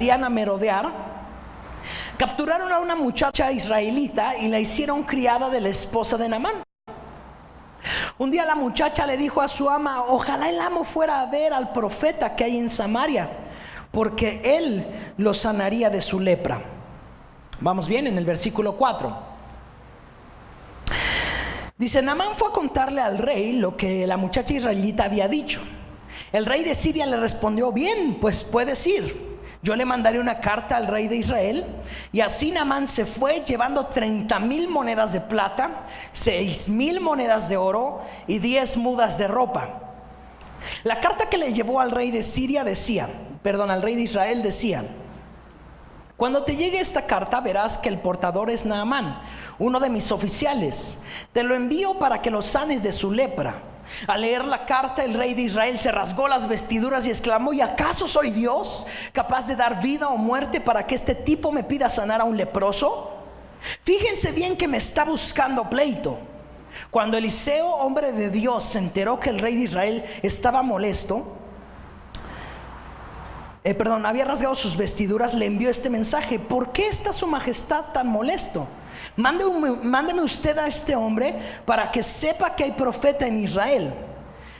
a merodear, capturaron a una muchacha israelita y la hicieron criada de la esposa de Naamán. Un día la muchacha le dijo a su ama: ojalá el amo fuera a ver al profeta que hay en Samaria, porque él lo sanaría de su lepra. Vamos bien, en el versículo 4. Dice: Naamán fue a contarle al rey lo que la muchacha israelita había dicho. El rey de Siria le respondió: bien, pues puedes ir. Yo le mandaré una carta al rey de Israel. Y así Naamán se fue, llevando 30,000 monedas de plata, 6,000 monedas de oro y 10 mudas de ropa. La carta que le llevó al rey de Siria al rey de Israel decía: cuando te llegue esta carta verás que el portador es Naamán, uno de mis oficiales. Te lo envío para que lo sanes de su lepra. Al leer la carta, el rey de Israel se rasgó las vestiduras y exclamó: ¿y acaso soy Dios capaz de dar vida o muerte para que este tipo me pida sanar a un leproso? Fíjense bien que me está buscando pleito. Cuando Eliseo, hombre de Dios, se enteró que el rey de Israel estaba molesto, había rasgado sus vestiduras, le envió este mensaje: ¿por qué está su majestad tan molesto? Mándeme usted a este hombre para que sepa que hay profeta en Israel.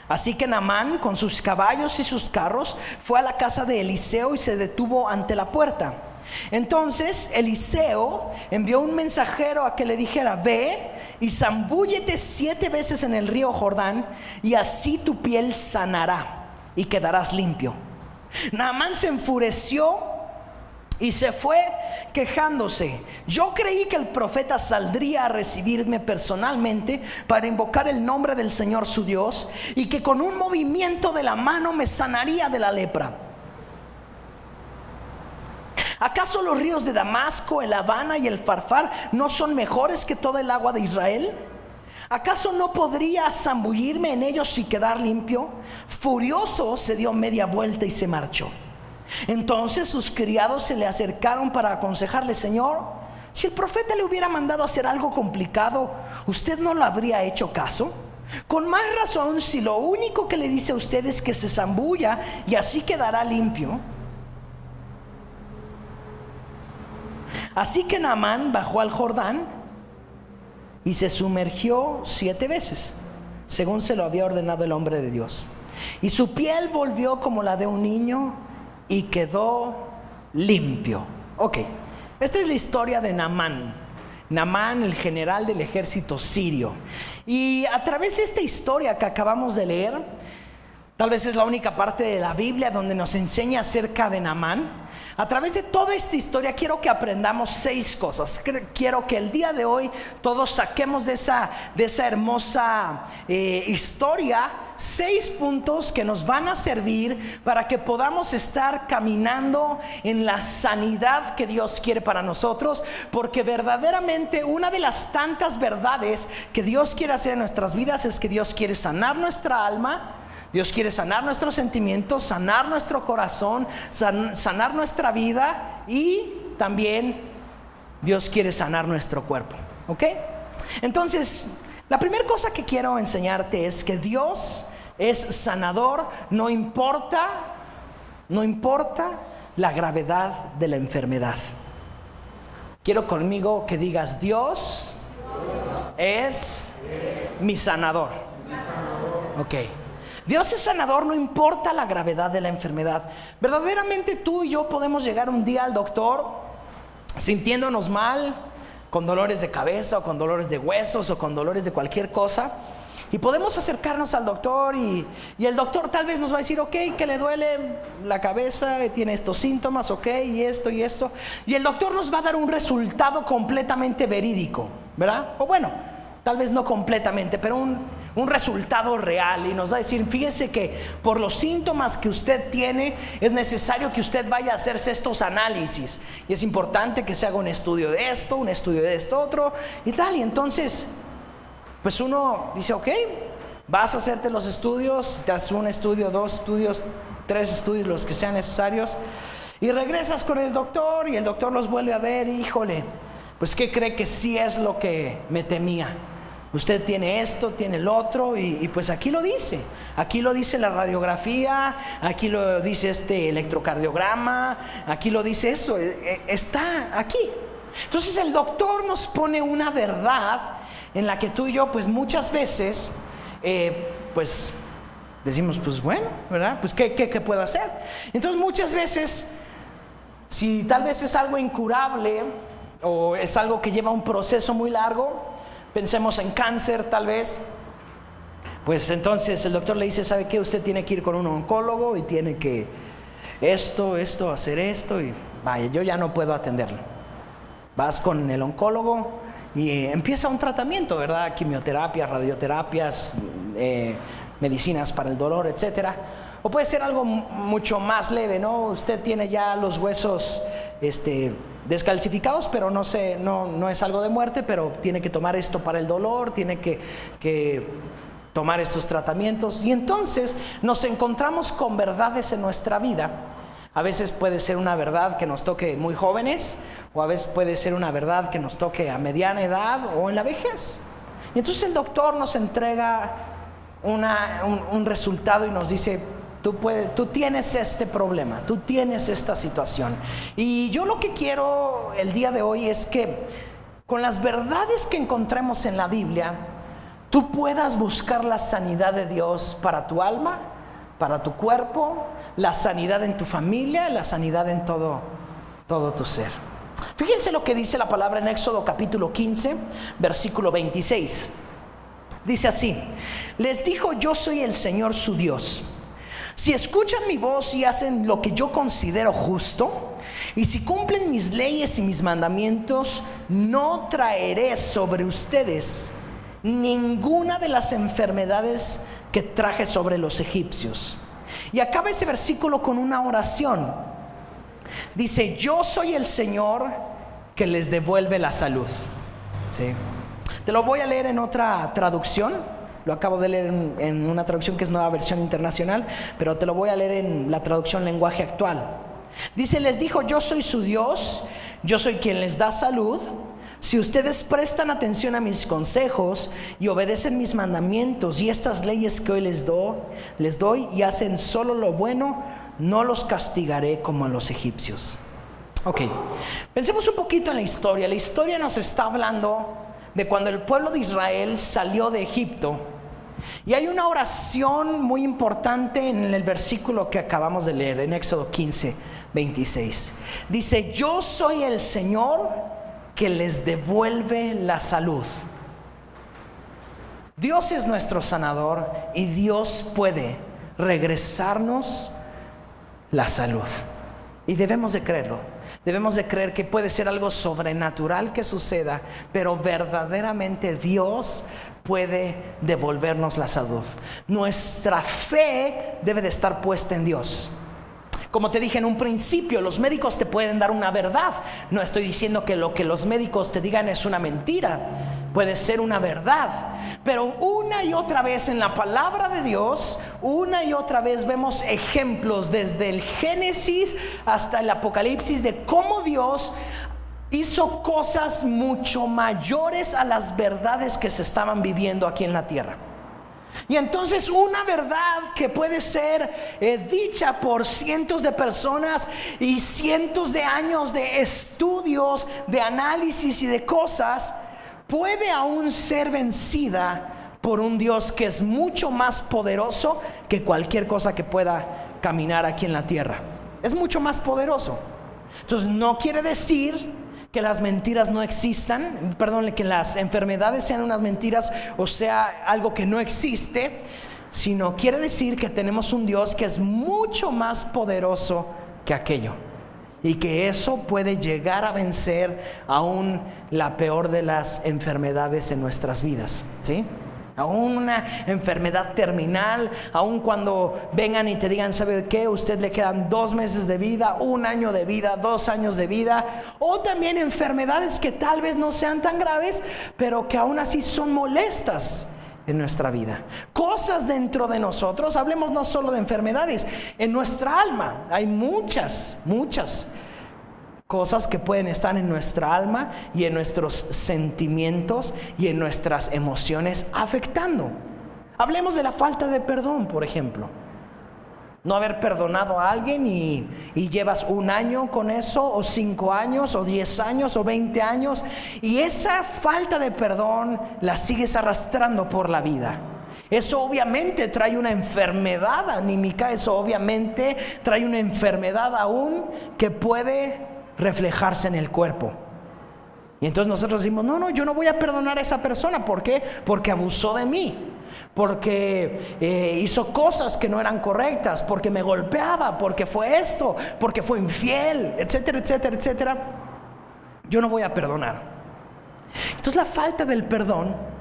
Así que Naamán, con sus caballos y sus carros, fue a la casa de Eliseo y se detuvo ante la puerta. Entonces Eliseo envió un mensajero a que le dijera: ve y zambúllete 7 veces en el río Jordán, y así tu piel sanará y quedarás limpio. Naamán se enfureció y se fue quejándose: yo creí que el profeta saldría a recibirme personalmente para invocar el nombre del Señor su Dios, y que con un movimiento de la mano me sanaría de la lepra. ¿Acaso los ríos de Damasco, el Habana y el Farfar no son mejores que toda el agua de Israel? ¿Acaso no podría zambullirme en ellos y quedar limpio? Furioso, se dio media vuelta y se marchó. Entonces sus criados se le acercaron para aconsejarle: Señor, si el profeta le hubiera mandado hacer algo complicado, ¿usted no lo habría hecho caso? Con más razón, si lo único que le dice a usted es que se zambulla y así quedará limpio. Así que Naamán bajó al Jordán y se sumergió 7 veces, según se lo había ordenado el hombre de Dios. Y su piel volvió como la de un niño y quedó limpio. Ok, esta es la historia de Naamán. Naamán, el general del ejército sirio. Y a través de esta historia que acabamos de leer, tal vez es la única parte de la Biblia donde nos enseña acerca de Naamán. A través de toda esta historia quiero que aprendamos 6 cosas. Quiero que el día de hoy todos saquemos de esa hermosa historia 6 puntos que nos van a servir para que podamos estar caminando en la sanidad que Dios quiere para nosotros. Porque verdaderamente una de las tantas verdades que Dios quiere hacer en nuestras vidas es que Dios quiere sanar nuestra alma, Dios quiere sanar nuestros sentimientos, sanar nuestro corazón, sanar nuestra vida, y también Dios quiere sanar nuestro cuerpo. ¿Ok? Entonces, la primera cosa que quiero enseñarte es que Dios es sanador, no importa la gravedad de la enfermedad. Quiero conmigo que digas: Dios es mi sanador. Ok. Dios es sanador, no importa la gravedad de la enfermedad. Verdaderamente tú y yo podemos llegar un día al doctor sintiéndonos mal, con dolores de cabeza o con dolores de huesos o con dolores de cualquier cosa, y podemos acercarnos al doctor y el doctor tal vez nos va a decir: ok, que le duele la cabeza, tiene estos síntomas, ok, y esto, y el doctor nos va a dar un resultado completamente verídico, ¿verdad? O bueno, tal vez no completamente, pero un resultado real, y nos va a decir: fíjese que por los síntomas que usted tiene es necesario que usted vaya a hacerse estos análisis, y es importante que se haga un estudio de esto, un estudio de esto otro y tal. Y entonces pues uno dice: ok, vas a hacerte los estudios, te haces un estudio, 2 estudios, 3 estudios, los que sean necesarios, y regresas con el doctor y el doctor los vuelve a ver. Híjole, pues ¿qué cree? Que sí es lo que me temía. Usted tiene esto, tiene el otro, y pues aquí lo dice. Aquí lo dice la radiografía, aquí lo dice este electrocardiograma, aquí lo dice esto, está aquí. Entonces el doctor nos pone una verdad en la que tú y yo pues muchas veces pues decimos pues bueno, ¿verdad? Pues ¿qué puedo hacer? Entonces muchas veces, si tal vez es algo incurable o es algo que lleva un proceso muy largo, pensemos en cáncer tal vez, pues entonces el doctor le dice, ¿sabe qué? Usted tiene que ir con un oncólogo y tiene que hacer esto, y vaya, yo ya no puedo atenderlo. Vas con el oncólogo y empieza un tratamiento, ¿verdad? Quimioterapias, radioterapias, medicinas para el dolor, etcétera. O puede ser algo mucho más leve, ¿no? Usted tiene ya los huesos descalcificados, pero no es algo de muerte, pero tiene que tomar esto para el dolor, tiene que tomar estos tratamientos. Y entonces nos encontramos con verdades en nuestra vida. A veces puede ser una verdad que nos toque muy jóvenes, o a veces puede ser una verdad que nos toque a mediana edad o en la vejez. Y entonces el doctor nos entrega un resultado y nos dice, tú tienes este problema, tú tienes esta situación. Y yo lo que quiero el día de hoy es que con las verdades que encontremos en la Biblia, tú puedas buscar la sanidad de Dios para tu alma, para tu cuerpo, la sanidad en tu familia, la sanidad en todo tu ser. Fíjense lo que dice la palabra en Éxodo capítulo 15, versículo 26. Dice así: les dijo, yo soy el Señor su Dios. Si escuchan mi voz y hacen lo que yo considero justo, y si cumplen mis leyes y mis mandamientos, no traeré sobre ustedes ninguna de las enfermedades que traje sobre los egipcios. Y acaba ese versículo con una oración. Dice, yo soy el Señor que les devuelve la salud. ¿Sí? Te lo voy a leer en otra traducción. Lo acabo de leer en una traducción que es Nueva Versión Internacional, pero te lo voy a leer en la traducción lenguaje actual. Dice, les dijo, yo soy su Dios, yo soy quien les da salud. Si ustedes prestan atención a mis consejos y obedecen mis mandamientos y estas leyes que hoy les doy y hacen solo lo bueno, no los castigaré como a los egipcios. Ok, pensemos un poquito en la historia. La historia nos está hablando de cuando el pueblo de Israel salió de Egipto. Y hay una oración muy importante en el versículo que acabamos de leer, en Éxodo 15, 26. Dice, yo soy el Señor que les devuelve la salud. Dios es nuestro sanador y Dios puede regresarnos la salud. Y debemos de creerlo. Debemos de creer que puede ser algo sobrenatural que suceda, pero verdaderamente Dios puede devolvernos la salud. Nuestra fe debe de estar puesta en Dios. Como te dije en un principio, los médicos te pueden dar una verdad. No estoy diciendo que lo que los médicos te digan es una mentira. Puede ser una verdad. Pero una y otra vez en la palabra de Dios, una y otra vez vemos ejemplos desde el Génesis hasta el Apocalipsis de cómo Dios hizo cosas mucho mayores a las verdades que se estaban viviendo aquí en la tierra. Y entonces una verdad que puede ser dicha por cientos de personas y cientos de años de estudios, de análisis y de cosas, puede aún ser vencida por un Dios que es mucho más poderoso que cualquier cosa que pueda caminar aquí en la tierra. Es mucho más poderoso. Entonces no quiere decir que las mentiras no existan, que las enfermedades sean unas mentiras o sea algo que no existe, sino quiere decir que tenemos un Dios que es mucho más poderoso que aquello y que eso puede llegar a vencer aún la peor de las enfermedades en nuestras vidas, ¿sí? Aún una enfermedad terminal, aún cuando vengan y te digan, ¿sabe qué? Usted le quedan 2 meses de vida, 1 año de vida, 2 años de vida. O también enfermedades que tal vez no sean tan graves, pero que aún así son molestas en nuestra vida. Cosas dentro de nosotros, hablemos no solo de enfermedades, en nuestra alma hay muchas cosas que pueden estar en nuestra alma y en nuestros sentimientos y en nuestras emociones afectando. Hablemos de la falta de perdón, por ejemplo. No haber perdonado a alguien y llevas 1 año con eso, o 5 años, o 10 años, o 20 años, y esa falta de perdón la sigues arrastrando por la vida. Eso obviamente trae una enfermedad anímica, eso obviamente trae una enfermedad aún que puede reflejarse en el cuerpo. Y entonces nosotros decimos, no, yo no voy a perdonar a esa persona. ¿Por qué? Porque abusó de mí, porque hizo cosas que no eran correctas, porque me golpeaba, porque fue esto, porque fue infiel, etcétera, etcétera, etcétera. Yo no voy a perdonar. Entonces la falta del perdón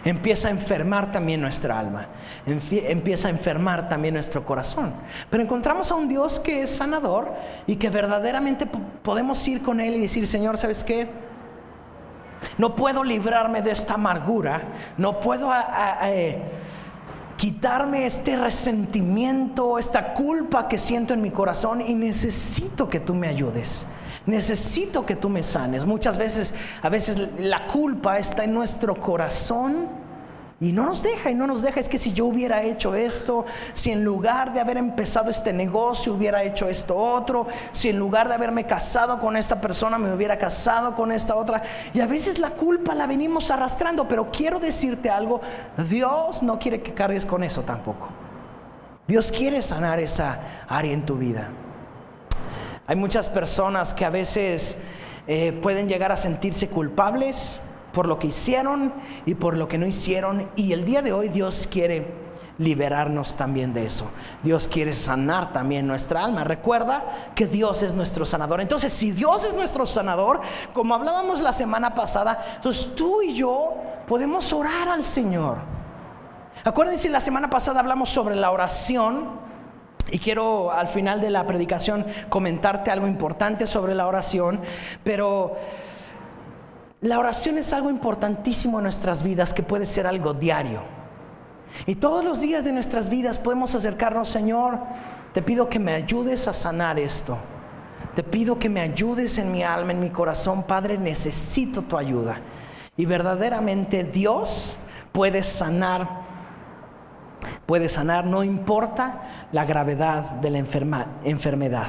empieza a enfermar también nuestra alma, empieza a enfermar también nuestro corazón. Pero encontramos a un Dios que es sanador y que verdaderamente podemos ir con Él y decir, Señor, ¿sabes qué? No puedo librarme de esta amargura, no puedo quitarme este resentimiento, esta culpa que siento en mi corazón, y necesito que tú me ayudes. Necesito que tú me sanes. Muchas veces, a veces la culpa está en nuestro corazón y no nos deja. Es que si yo hubiera hecho esto, si en lugar de haber empezado este negocio hubiera hecho esto otro, si en lugar de haberme casado con esta persona me hubiera casado con esta otra. Y a veces la culpa la venimos arrastrando, pero quiero decirte algo, Dios no quiere que cargues con eso tampoco. Dios quiere sanar esa área en tu vida. Hay muchas personas que a veces pueden llegar a sentirse culpables por lo que hicieron y por lo que no hicieron. Y el día de hoy Dios quiere liberarnos también de eso. Dios quiere sanar también nuestra alma. Recuerda que Dios es nuestro sanador. Entonces, si Dios es nuestro sanador, como hablábamos la semana pasada, entonces tú y yo podemos orar al Señor. Acuérdense, la semana pasada hablamos sobre la oración. Y quiero al final de la predicación comentarte algo importante sobre la oración. Pero la oración es algo importantísimo en nuestras vidas, que puede ser algo diario. Y todos los días de nuestras vidas podemos acercarnos, Señor, te pido que me ayudes a sanar esto. Te pido que me ayudes en mi alma, en mi corazón. Padre, necesito tu ayuda. Y verdaderamente Dios puede sanar, no importa la gravedad de la enfermedad.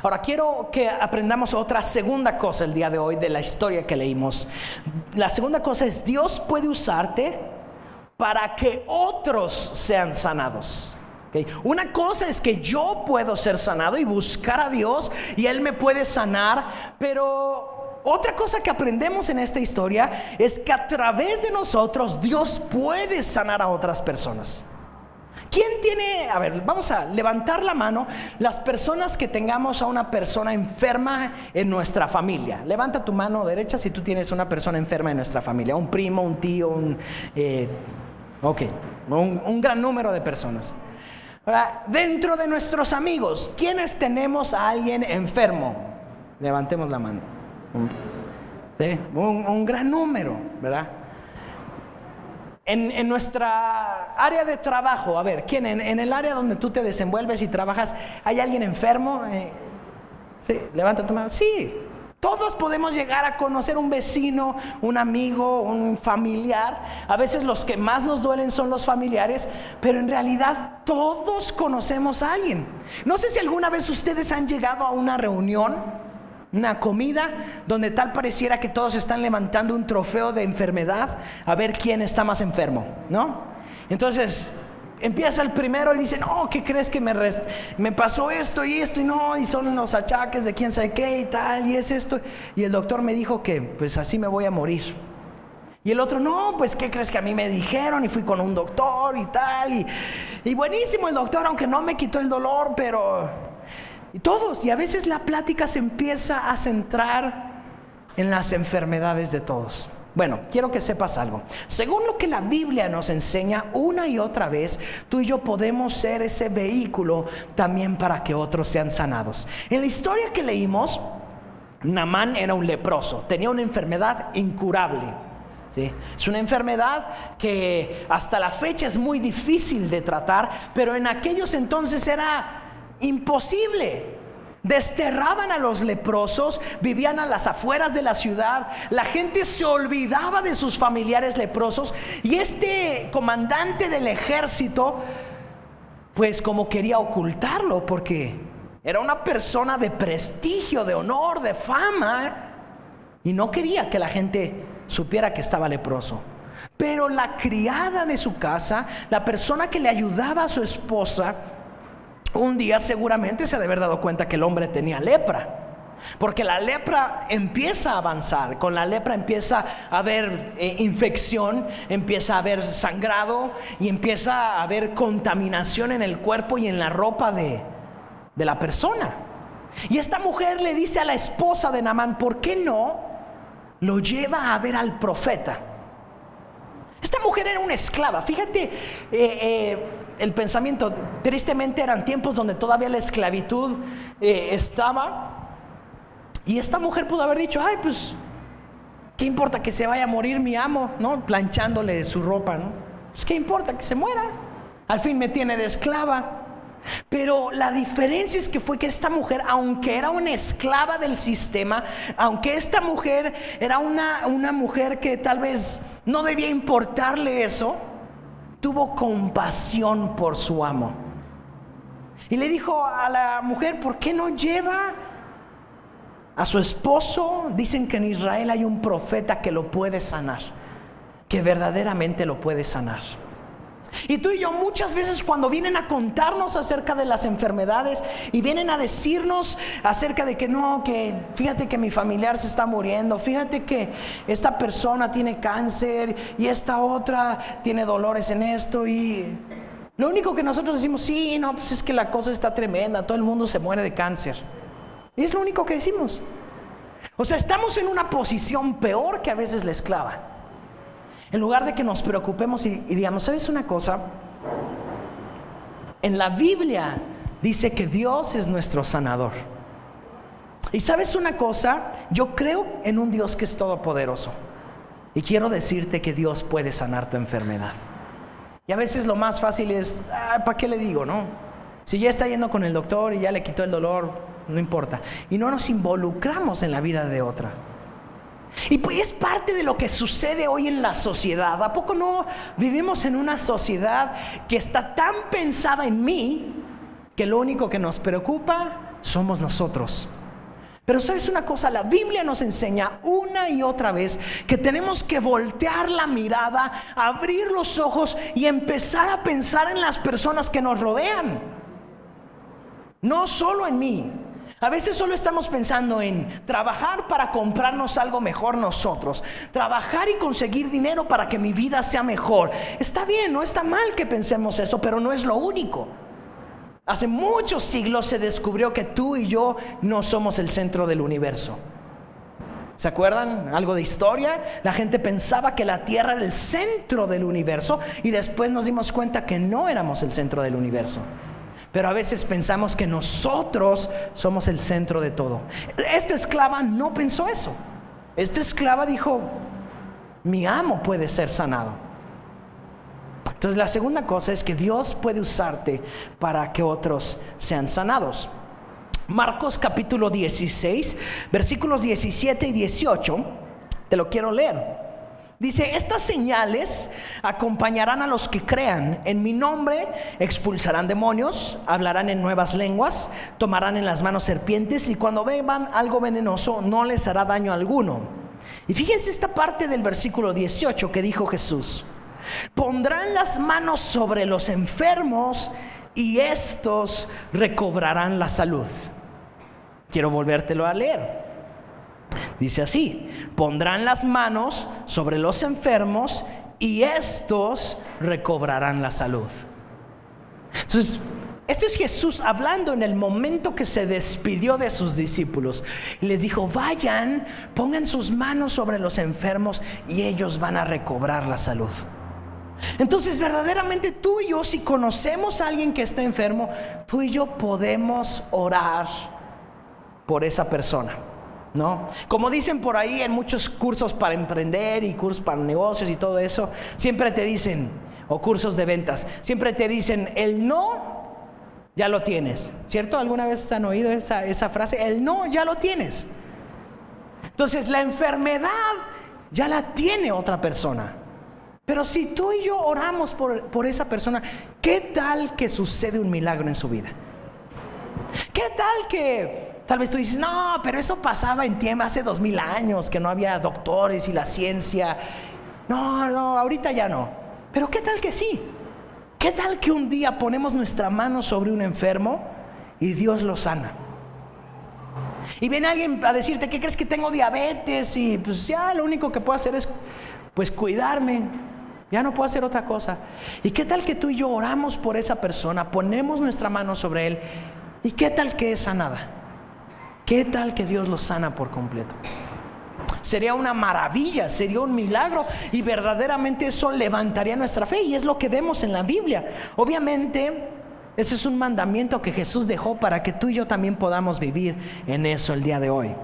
Ahora quiero que aprendamos otra segunda cosa el día de hoy de la historia que leímos. La segunda cosa es: Dios puede usarte para que otros sean sanados. ¿Okay? Una cosa es que yo puedo ser sanado y buscar a Dios y Él me puede sanar, pero otra cosa que aprendemos en esta historia es que a través de nosotros Dios puede sanar a otras personas. ¿Quién tiene? A ver, vamos a levantar la mano las personas que tengamos a una persona enferma en nuestra familia. Levanta tu mano derecha si tú tienes una persona enferma en nuestra familia, un primo, un tío, un gran número de personas. Ahora, dentro de nuestros amigos, ¿quiénes tenemos a alguien enfermo? Levantemos la mano. ¿Sí? Un gran número, ¿verdad? En nuestra área de trabajo, a ver, ¿quién? En el área donde tú te desenvuelves y trabajas, ¿hay alguien enfermo? ¿Sí? Levanta tu mano. Sí, todos podemos llegar a conocer un vecino, un amigo, un familiar. A veces los que más nos duelen son los familiares, pero en realidad todos conocemos a alguien. No sé si alguna vez ustedes han llegado a una reunión, una comida, donde tal pareciera que todos están levantando un trofeo de enfermedad a ver quién está más enfermo, ¿no? Entonces empieza el primero y dice: no, ¿qué crees que me pasó esto y esto? Y no, y son los achaques de quién sabe qué y tal, y es esto. Y el doctor me dijo que pues así me voy a morir. Y el otro: no, pues ¿qué crees que a mí me dijeron? Y fui con un doctor y tal, y buenísimo el doctor, aunque no me quitó el dolor, pero... Y todos, y a veces la plática se empieza a centrar en las enfermedades de todos. Bueno, quiero que sepas algo. Según lo que la Biblia nos enseña una y otra vez, tú y yo podemos ser ese vehículo también para que otros sean sanados. En la historia que leímos, Naamán era un leproso, tenía una enfermedad incurable. ¿Sí? Es una enfermedad que hasta la fecha es muy difícil de tratar, pero en aquellos entonces era imposible. desterraban a los leprosos, vivían a las afueras de la ciudad, la gente se olvidaba de sus familiares leprosos, y este comandante del ejército, pues como quería ocultarlo, porque era una persona de prestigio, de honor, de fama, y no quería que la gente supiera que estaba leproso. Pero la criada de su casa, la persona que le ayudaba a su esposa, un día seguramente se ha de haber dado cuenta que el hombre tenía lepra, porque la lepra empieza a avanzar. Con la lepra empieza a haber infección, empieza a haber sangrado y empieza a haber contaminación en el cuerpo y en la ropa de la persona. Y esta mujer le dice a la esposa de Naamán: ¿por qué no lo lleva a ver al profeta? Esta mujer era una esclava. Fíjate el pensamiento. Tristemente eran tiempos donde todavía la esclavitud estaba. Y esta mujer pudo haber dicho: ay, pues, ¿qué importa que se vaya a morir mi amo? ¿No? Planchándole su ropa, ¿no? Pues, ¿qué importa que se muera? Al fin me tiene de esclava. Pero la diferencia es que fue que esta mujer, aunque era una esclava del sistema, aunque esta mujer era una mujer que tal vez no debía importarle eso, tuvo compasión por su amo. Y le dijo a la mujer: ¿por qué no lleva a su esposo? Dicen que en Israel hay un profeta que lo puede sanar, que verdaderamente lo puede sanar. Y tú y yo muchas veces, cuando vienen a contarnos acerca de las enfermedades y vienen a decirnos acerca de que no, que fíjate que mi familiar se está muriendo, fíjate que esta persona tiene cáncer y esta otra tiene dolores en esto, y lo único que nosotros decimos: sí, no, pues es que la cosa está tremenda, todo el mundo se muere de cáncer. Y es lo único que decimos. O sea, estamos en una posición peor que a veces la esclava. En lugar de que nos preocupemos y digamos: ¿sabes una cosa? En la Biblia dice que Dios es nuestro sanador. Y ¿sabes una cosa? Yo creo en un Dios que es todopoderoso. Y quiero decirte que Dios puede sanar tu enfermedad. Y a veces lo más fácil es: ¿para qué le digo, no? Si ya está yendo con el doctor y ya le quitó el dolor, no importa. Y no nos involucramos en la vida de otra. Y pues es parte de lo que sucede hoy en la sociedad. ¿A poco no vivimos en una sociedad que está tan pensada en mí que lo único que nos preocupa somos nosotros? Pero ¿sabes una cosa? La Biblia nos enseña una y otra vez que tenemos que voltear la mirada, abrir los ojos y empezar a pensar en las personas que nos rodean, no solo en mí. A veces solo estamos pensando en trabajar para comprarnos algo mejor nosotros, trabajar y conseguir dinero para que mi vida sea mejor. Está bien, no está mal que pensemos eso, pero no es lo único. Hace muchos siglos se descubrió que tú y yo no somos el centro del universo. ¿Se acuerdan algo de historia? La gente pensaba que la Tierra era el centro del universo y después nos dimos cuenta que no éramos el centro del universo. Pero a veces pensamos que nosotros somos el centro de todo. Esta esclava no pensó eso. Esta esclava dijo: mi amo puede ser sanado. Entonces la segunda cosa es que Dios puede usarte para que otros sean sanados. Marcos capítulo 16, versículos 17 y 18, te lo quiero leer. Dice: estas señales acompañarán a los que crean. En mi nombre expulsarán demonios, hablarán en nuevas lenguas, tomarán en las manos serpientes, y cuando beban algo venenoso no les hará daño alguno. Y fíjense esta parte del versículo 18 que dijo Jesús: pondrán las manos sobre los enfermos y estos recobrarán la salud. Quiero volvértelo a leer. Dice así: pondrán las manos sobre los enfermos y estos recobrarán la salud. Entonces, esto es Jesús hablando en el momento que se despidió de sus discípulos. Y les dijo: vayan, pongan sus manos sobre los enfermos y ellos van a recobrar la salud. Entonces, verdaderamente tú y yo, si conocemos a alguien que está enfermo, tú y yo podemos orar por esa persona, ¿no? Como dicen por ahí en muchos cursos para emprender y cursos para negocios y todo eso, siempre te dicen, o cursos de ventas, siempre te dicen: el no ya lo tienes. ¿Cierto? ¿Alguna vez han oído esa frase? El no, ya lo tienes. Entonces la enfermedad ya la tiene otra persona. Pero si tú y yo oramos por esa persona, ¿qué tal que sucede un milagro en su vida? ¿Qué tal que tal vez tú dices, no, pero eso pasaba en tiempo hace 2000 años, que no había doctores y la ciencia? No, ahorita ya no. Pero ¿qué tal que sí? ¿Qué tal que un día ponemos nuestra mano sobre un enfermo y Dios lo sana? Y viene alguien a decirte, ¿qué crees? Que tengo diabetes y pues ya lo único que puedo hacer es pues cuidarme, ya no puedo hacer otra cosa. ¿Y qué tal que tú y yo oramos por esa persona, ponemos nuestra mano sobre él, y qué tal que es sanada? ¿Qué tal que Dios lo sana por completo? Sería una maravilla, sería un milagro, y verdaderamente eso levantaría nuestra fe, y es lo que vemos en la Biblia. Obviamente ese es un mandamiento que Jesús dejó para que tú y yo también podamos vivir en eso el día de hoy.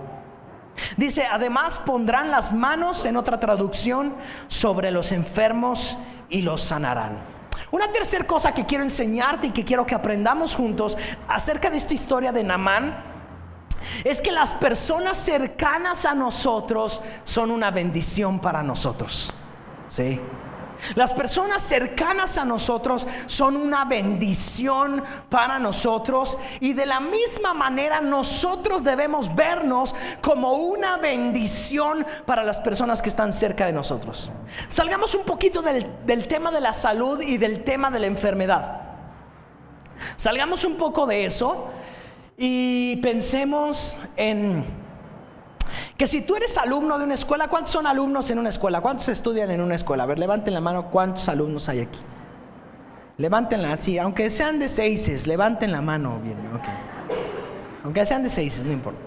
Dice, además pondrán las manos, en otra traducción, sobre los enfermos y los sanarán. Una tercera cosa que quiero enseñarte y que quiero que aprendamos juntos acerca de esta historia de Naamán es que las personas cercanas a nosotros son una bendición para nosotros. ¿Sí? Las personas cercanas a nosotros son una bendición para nosotros, y de la misma manera nosotros debemos vernos como una bendición para las personas que están cerca de nosotros. Salgamos un poquito del tema de la salud y del tema de la enfermedad. Salgamos un poco de eso y pensemos en que si tú eres alumno de una escuela, ¿cuántos son alumnos en una escuela? ¿Cuántos estudian en una escuela? A ver, levanten la mano, ¿cuántos alumnos hay aquí? Levántenla, sí, aunque sean de 6, levanten la mano bien, okay. Aunque sean de 6, no importa.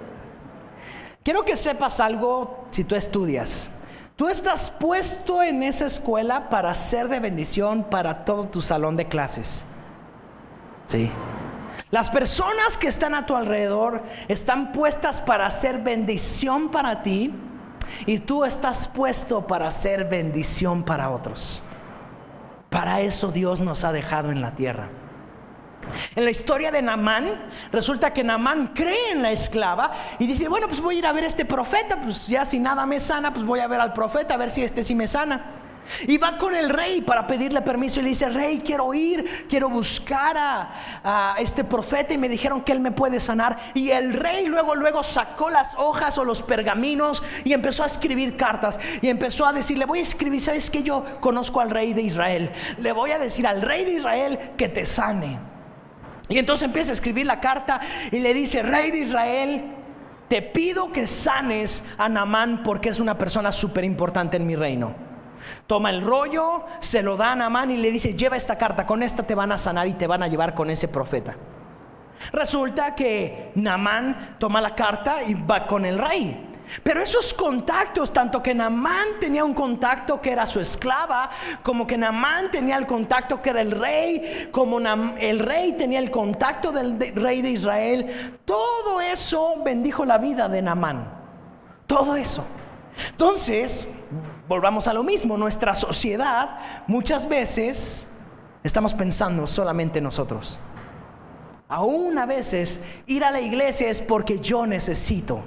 Quiero que sepas algo. Si tú estudias, tú estás puesto en esa escuela para ser de bendición para todo tu salón de clases. Sí. Las personas que están a tu alrededor están puestas para ser bendición para ti, y tú estás puesto para ser bendición para otros. Para eso Dios nos ha dejado en la tierra. En la historia de Naamán, resulta que Naamán cree en la esclava y dice, bueno, pues voy a ir a ver a este profeta, pues ya si nada me sana, pues voy a ver al profeta a ver si este sí me sana. Y va con el rey para pedirle permiso y le dice, rey, quiero ir, quiero buscar a este profeta, y me dijeron que él me puede sanar. Y el rey luego sacó las hojas o los pergaminos y empezó a escribir cartas, y empezó a decir, le voy a escribir, ¿sabes qué? Yo conozco al rey de Israel, le voy a decir al rey de Israel que te sane. Y entonces empieza a escribir la carta y le dice, rey de Israel, te pido que sanes a Naamán porque es una persona súper importante en mi reino. Toma el rollo, se lo da a Naamán y le dice, lleva esta carta, con esta te van a sanar y te van a llevar con ese profeta. Resulta que Naamán toma la carta y va con el rey. Pero esos contactos, tanto que Naamán tenía un contacto que era su esclava, como que Naamán tenía el contacto que era el rey, como el rey tenía el contacto del rey de Israel, todo eso bendijo la vida de Naamán. Todo eso. Entonces, volvamos a lo mismo. Nuestra sociedad, muchas veces estamos pensando solamente en nosotros. Aún a veces ir a la iglesia es porque yo necesito,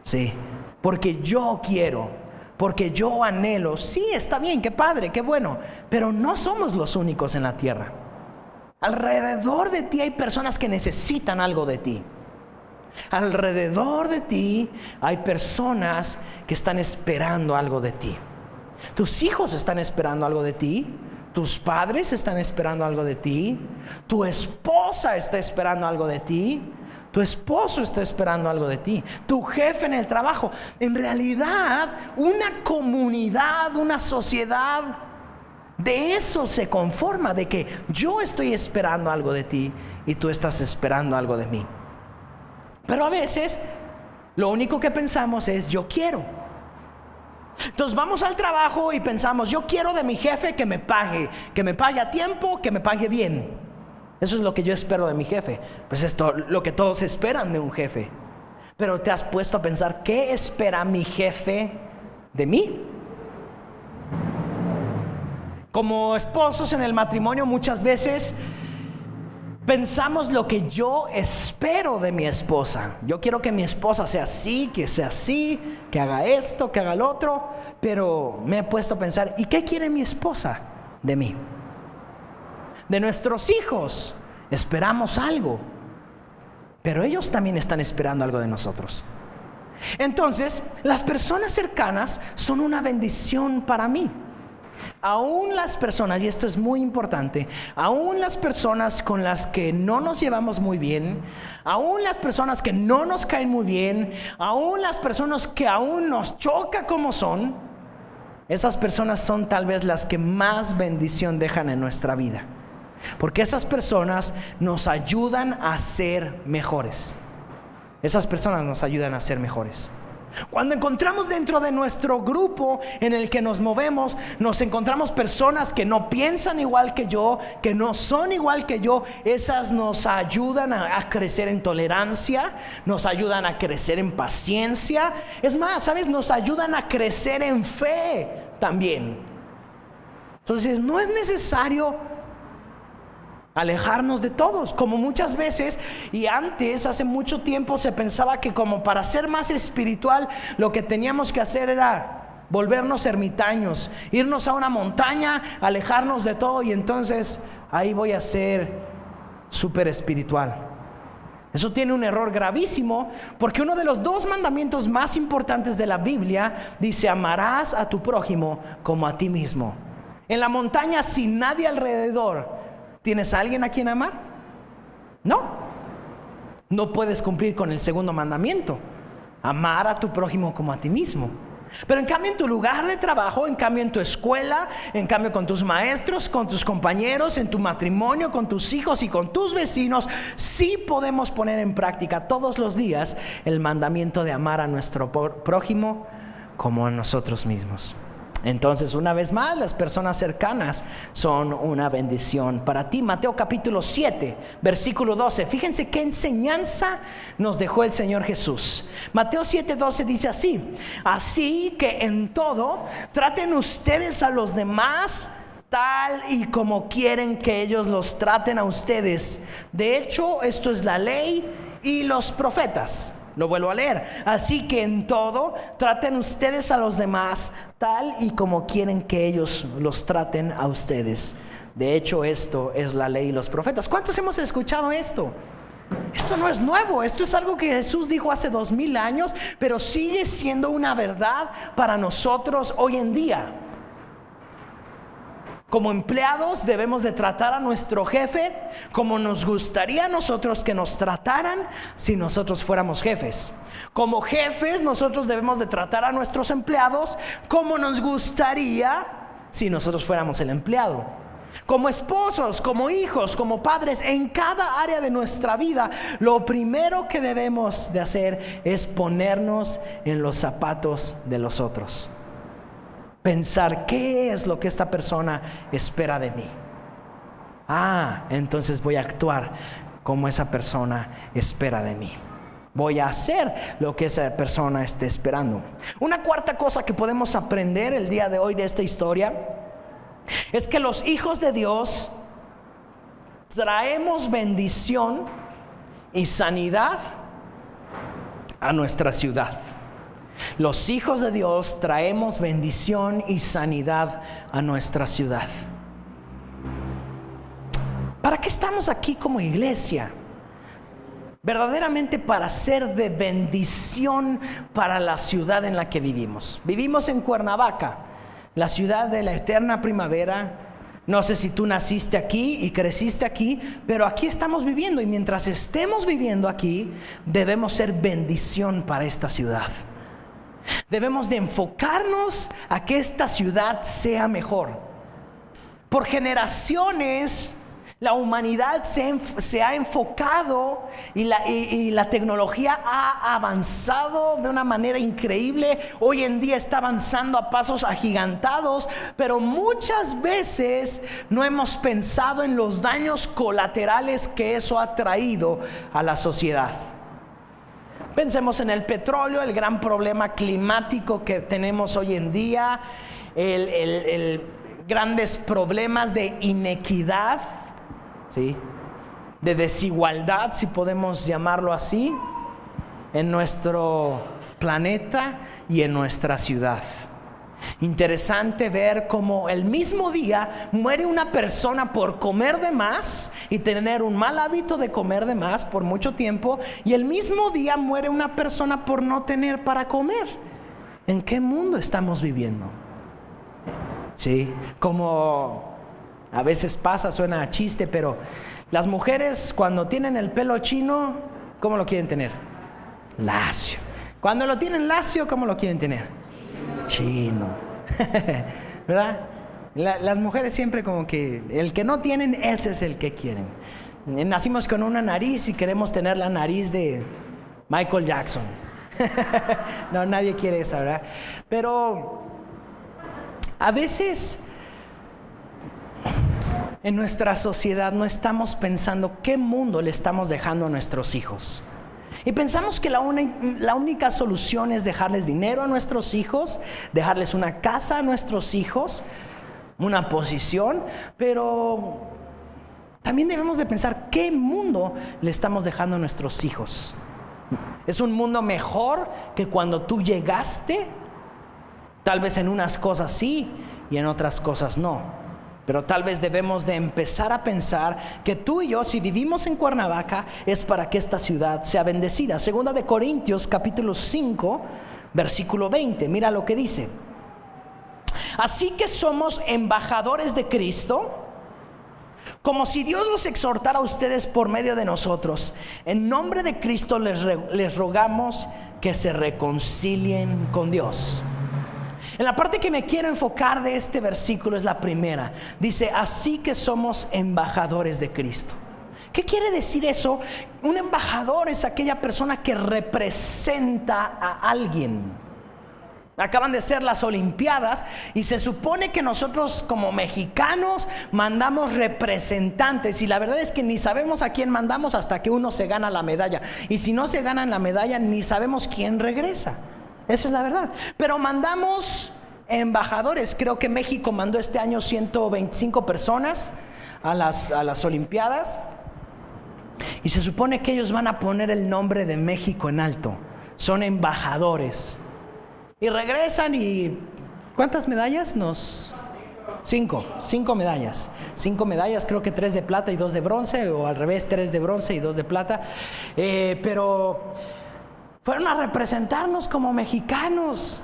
sí, porque yo quiero, porque yo anhelo. Sí, está bien, qué padre, qué bueno, pero no somos los únicos en la tierra. Alrededor de ti hay personas que necesitan algo de ti. Alrededor de ti hay personas que están esperando algo de ti. Tus hijos están esperando algo de ti. Tus padres están esperando algo de ti. Tu esposa está esperando algo de ti. Tu esposo está esperando algo de ti. Tu jefe en el trabajo. En realidad, una comunidad, una sociedad, de eso se conforma, de que yo estoy esperando algo de ti y tú estás esperando algo de mí. Pero a veces lo único que pensamos es yo quiero. Entonces vamos al trabajo y pensamos, yo quiero de mi jefe que me pague a tiempo, que me pague bien. Eso es lo que yo espero de mi jefe. Pues esto lo que todos esperan de un jefe. Pero te has puesto a pensar, ¿qué espera mi jefe de mí? Como esposos en el matrimonio, muchas veces Pensamos lo que yo espero de mi esposa. Yo quiero que mi esposa sea así, que haga esto, que haga lo otro. Pero me he puesto a pensar, ¿y qué quiere mi esposa de mí? De nuestros hijos esperamos algo, pero ellos también están esperando algo de nosotros. Entonces, las personas cercanas son una bendición para mí. Aún las personas, y esto es muy importante, aún las personas con las que no nos llevamos muy bien, aún las personas que no nos caen muy bien, aún las personas que aún nos choca como son, esas personas son tal vez las que más bendición dejan en nuestra vida. Porque esas personas nos ayudan a ser mejores. Esas personas nos ayudan a ser mejores. Cuando encontramos dentro de nuestro grupo en el que nos movemos, nos encontramos personas que no piensan igual que yo, que no son igual que yo. Esas nos ayudan a crecer en tolerancia, nos ayudan a crecer en paciencia. Es más, ¿sabes? Nos ayudan a crecer en fe también. Entonces, no es necesario alejarnos de todos, como muchas veces, y antes, hace mucho tiempo, se pensaba que como para ser más espiritual, lo que teníamos que hacer era volvernos ermitaños, irnos a una montaña, alejarnos de todo, y entonces ahí voy a ser súper espiritual. Eso tiene un error gravísimo, porque uno de los 2 mandamientos más importantes de la Biblia dice: amarás a tu prójimo como a ti mismo. En la montaña, sin nadie alrededor, ¿tienes a alguien a quien amar? No puedes cumplir con el segundo mandamiento, amar a tu prójimo como a ti mismo. Pero en cambio en tu lugar de trabajo, en cambio en tu escuela, en cambio con tus maestros, con tus compañeros, en tu matrimonio, con tus hijos y con tus vecinos, sí podemos poner en práctica todos los días el mandamiento de amar a nuestro prójimo como a nosotros mismos. Entonces, una vez más, las personas cercanas son una bendición para ti. Mateo capítulo 7, versículo 12. Fíjense qué enseñanza nos dejó el Señor Jesús. Mateo 7, 12 dice así: así que en todo traten ustedes a los demás tal y como quieren que ellos los traten a ustedes. De hecho, esto es la ley y los profetas. Lo vuelvo a leer. Así que en todo traten ustedes a los demás tal y como quieren que ellos los traten a ustedes. De hecho, esto es la ley y los profetas. ¿Cuántos hemos escuchado esto? Esto no es nuevo, esto es algo que Jesús dijo hace 2000 años, pero sigue siendo una verdad para nosotros hoy en día. Como empleados debemos de tratar a nuestro jefe como nos gustaría a nosotros que nos trataran si nosotros fuéramos jefes. Como jefes nosotros debemos de tratar a nuestros empleados como nos gustaría si nosotros fuéramos el empleado. Como esposos, como hijos, como padres, en cada área de nuestra vida, lo primero que debemos de hacer es ponernos en los zapatos de los otros. Pensar qué es lo que esta persona espera de mí. Entonces voy a actuar como esa persona espera de mí. Voy a hacer lo que esa persona esté esperando. Una cuarta cosa que podemos aprender el día de hoy de esta historia es que los hijos de Dios traemos bendición y sanidad a nuestra ciudad. Los hijos de Dios traemos bendición y sanidad a nuestra ciudad. ¿Para qué estamos aquí como iglesia? Verdaderamente para ser de bendición para la ciudad en la que vivimos. Vivimos en Cuernavaca, la ciudad de la eterna primavera. No sé si tú naciste aquí y creciste aquí, pero aquí estamos viviendo, y mientras estemos viviendo aquí, debemos ser bendición para esta ciudad. Debemos de enfocarnos a que esta ciudad sea mejor. Por generaciones la humanidad se ha enfocado y la tecnología ha avanzado de una manera increíble. Hoy en día está avanzando a pasos agigantados, pero muchas veces no hemos pensado en los daños colaterales que eso ha traído a la sociedad. Pensemos en el petróleo, el gran problema climático que tenemos hoy en día, grandes problemas de inequidad, ¿sí? de desigualdad, si podemos llamarlo así, en nuestro planeta y en nuestra ciudad. Interesante ver cómo el mismo día muere una persona por comer de más y tener un mal hábito de comer de más por mucho tiempo, y el mismo día muere una persona por no tener para comer. ¿En qué mundo estamos viviendo? Sí, como a veces pasa, suena a chiste, pero las mujeres cuando tienen el pelo chino, ¿cómo lo quieren tener? Lacio. Cuando lo tienen lacio, ¿cómo lo quieren tener? Chino. ¿Verdad? Las mujeres siempre como que el que no tienen, ese es el que quieren. Nacimos con una nariz y queremos tener la nariz de Michael Jackson. No, nadie quiere esa, ¿verdad? Pero a veces en nuestra sociedad no estamos pensando qué mundo le estamos dejando a nuestros hijos. Y pensamos que la única solución es dejarles dinero a nuestros hijos, dejarles una casa a nuestros hijos, una posición, pero también debemos de pensar qué mundo le estamos dejando a nuestros hijos. ¿Es un mundo mejor que cuando tú llegaste? Tal vez en unas cosas sí y en otras cosas no. Pero tal vez debemos de empezar a pensar que tú y yo, si vivimos en Cuernavaca, es para que esta ciudad sea bendecida. Segunda de Corintios, capítulo 5, versículo 20. Mira lo que dice. Así que somos embajadores de Cristo, como si Dios los exhortara a ustedes por medio de nosotros. En nombre de Cristo les rogamos que se reconcilien con Dios. En la parte que me quiero enfocar de este versículo es la primera. Dice, así que somos embajadores de Cristo. ¿Qué quiere decir eso? Un embajador es aquella persona que representa a alguien. Acaban de ser las Olimpiadas y se supone que nosotros como mexicanos mandamos representantes, y la verdad es que ni sabemos a quién mandamos hasta que uno se gana la medalla, y si no se ganan la medalla ni sabemos quién regresa. Esa es la verdad. Pero mandamos embajadores. Creo que México mandó este año 125 personas a las Olimpiadas, y se supone que ellos van a poner el nombre de México en alto. Son embajadores y regresan. ¿Y cuántas medallas nos? Cinco medallas. 5 medallas, creo que 3 de plata y 2 de bronce, o al revés, 3 de bronce y 2 de plata. Pero fueron a representarnos como mexicanos.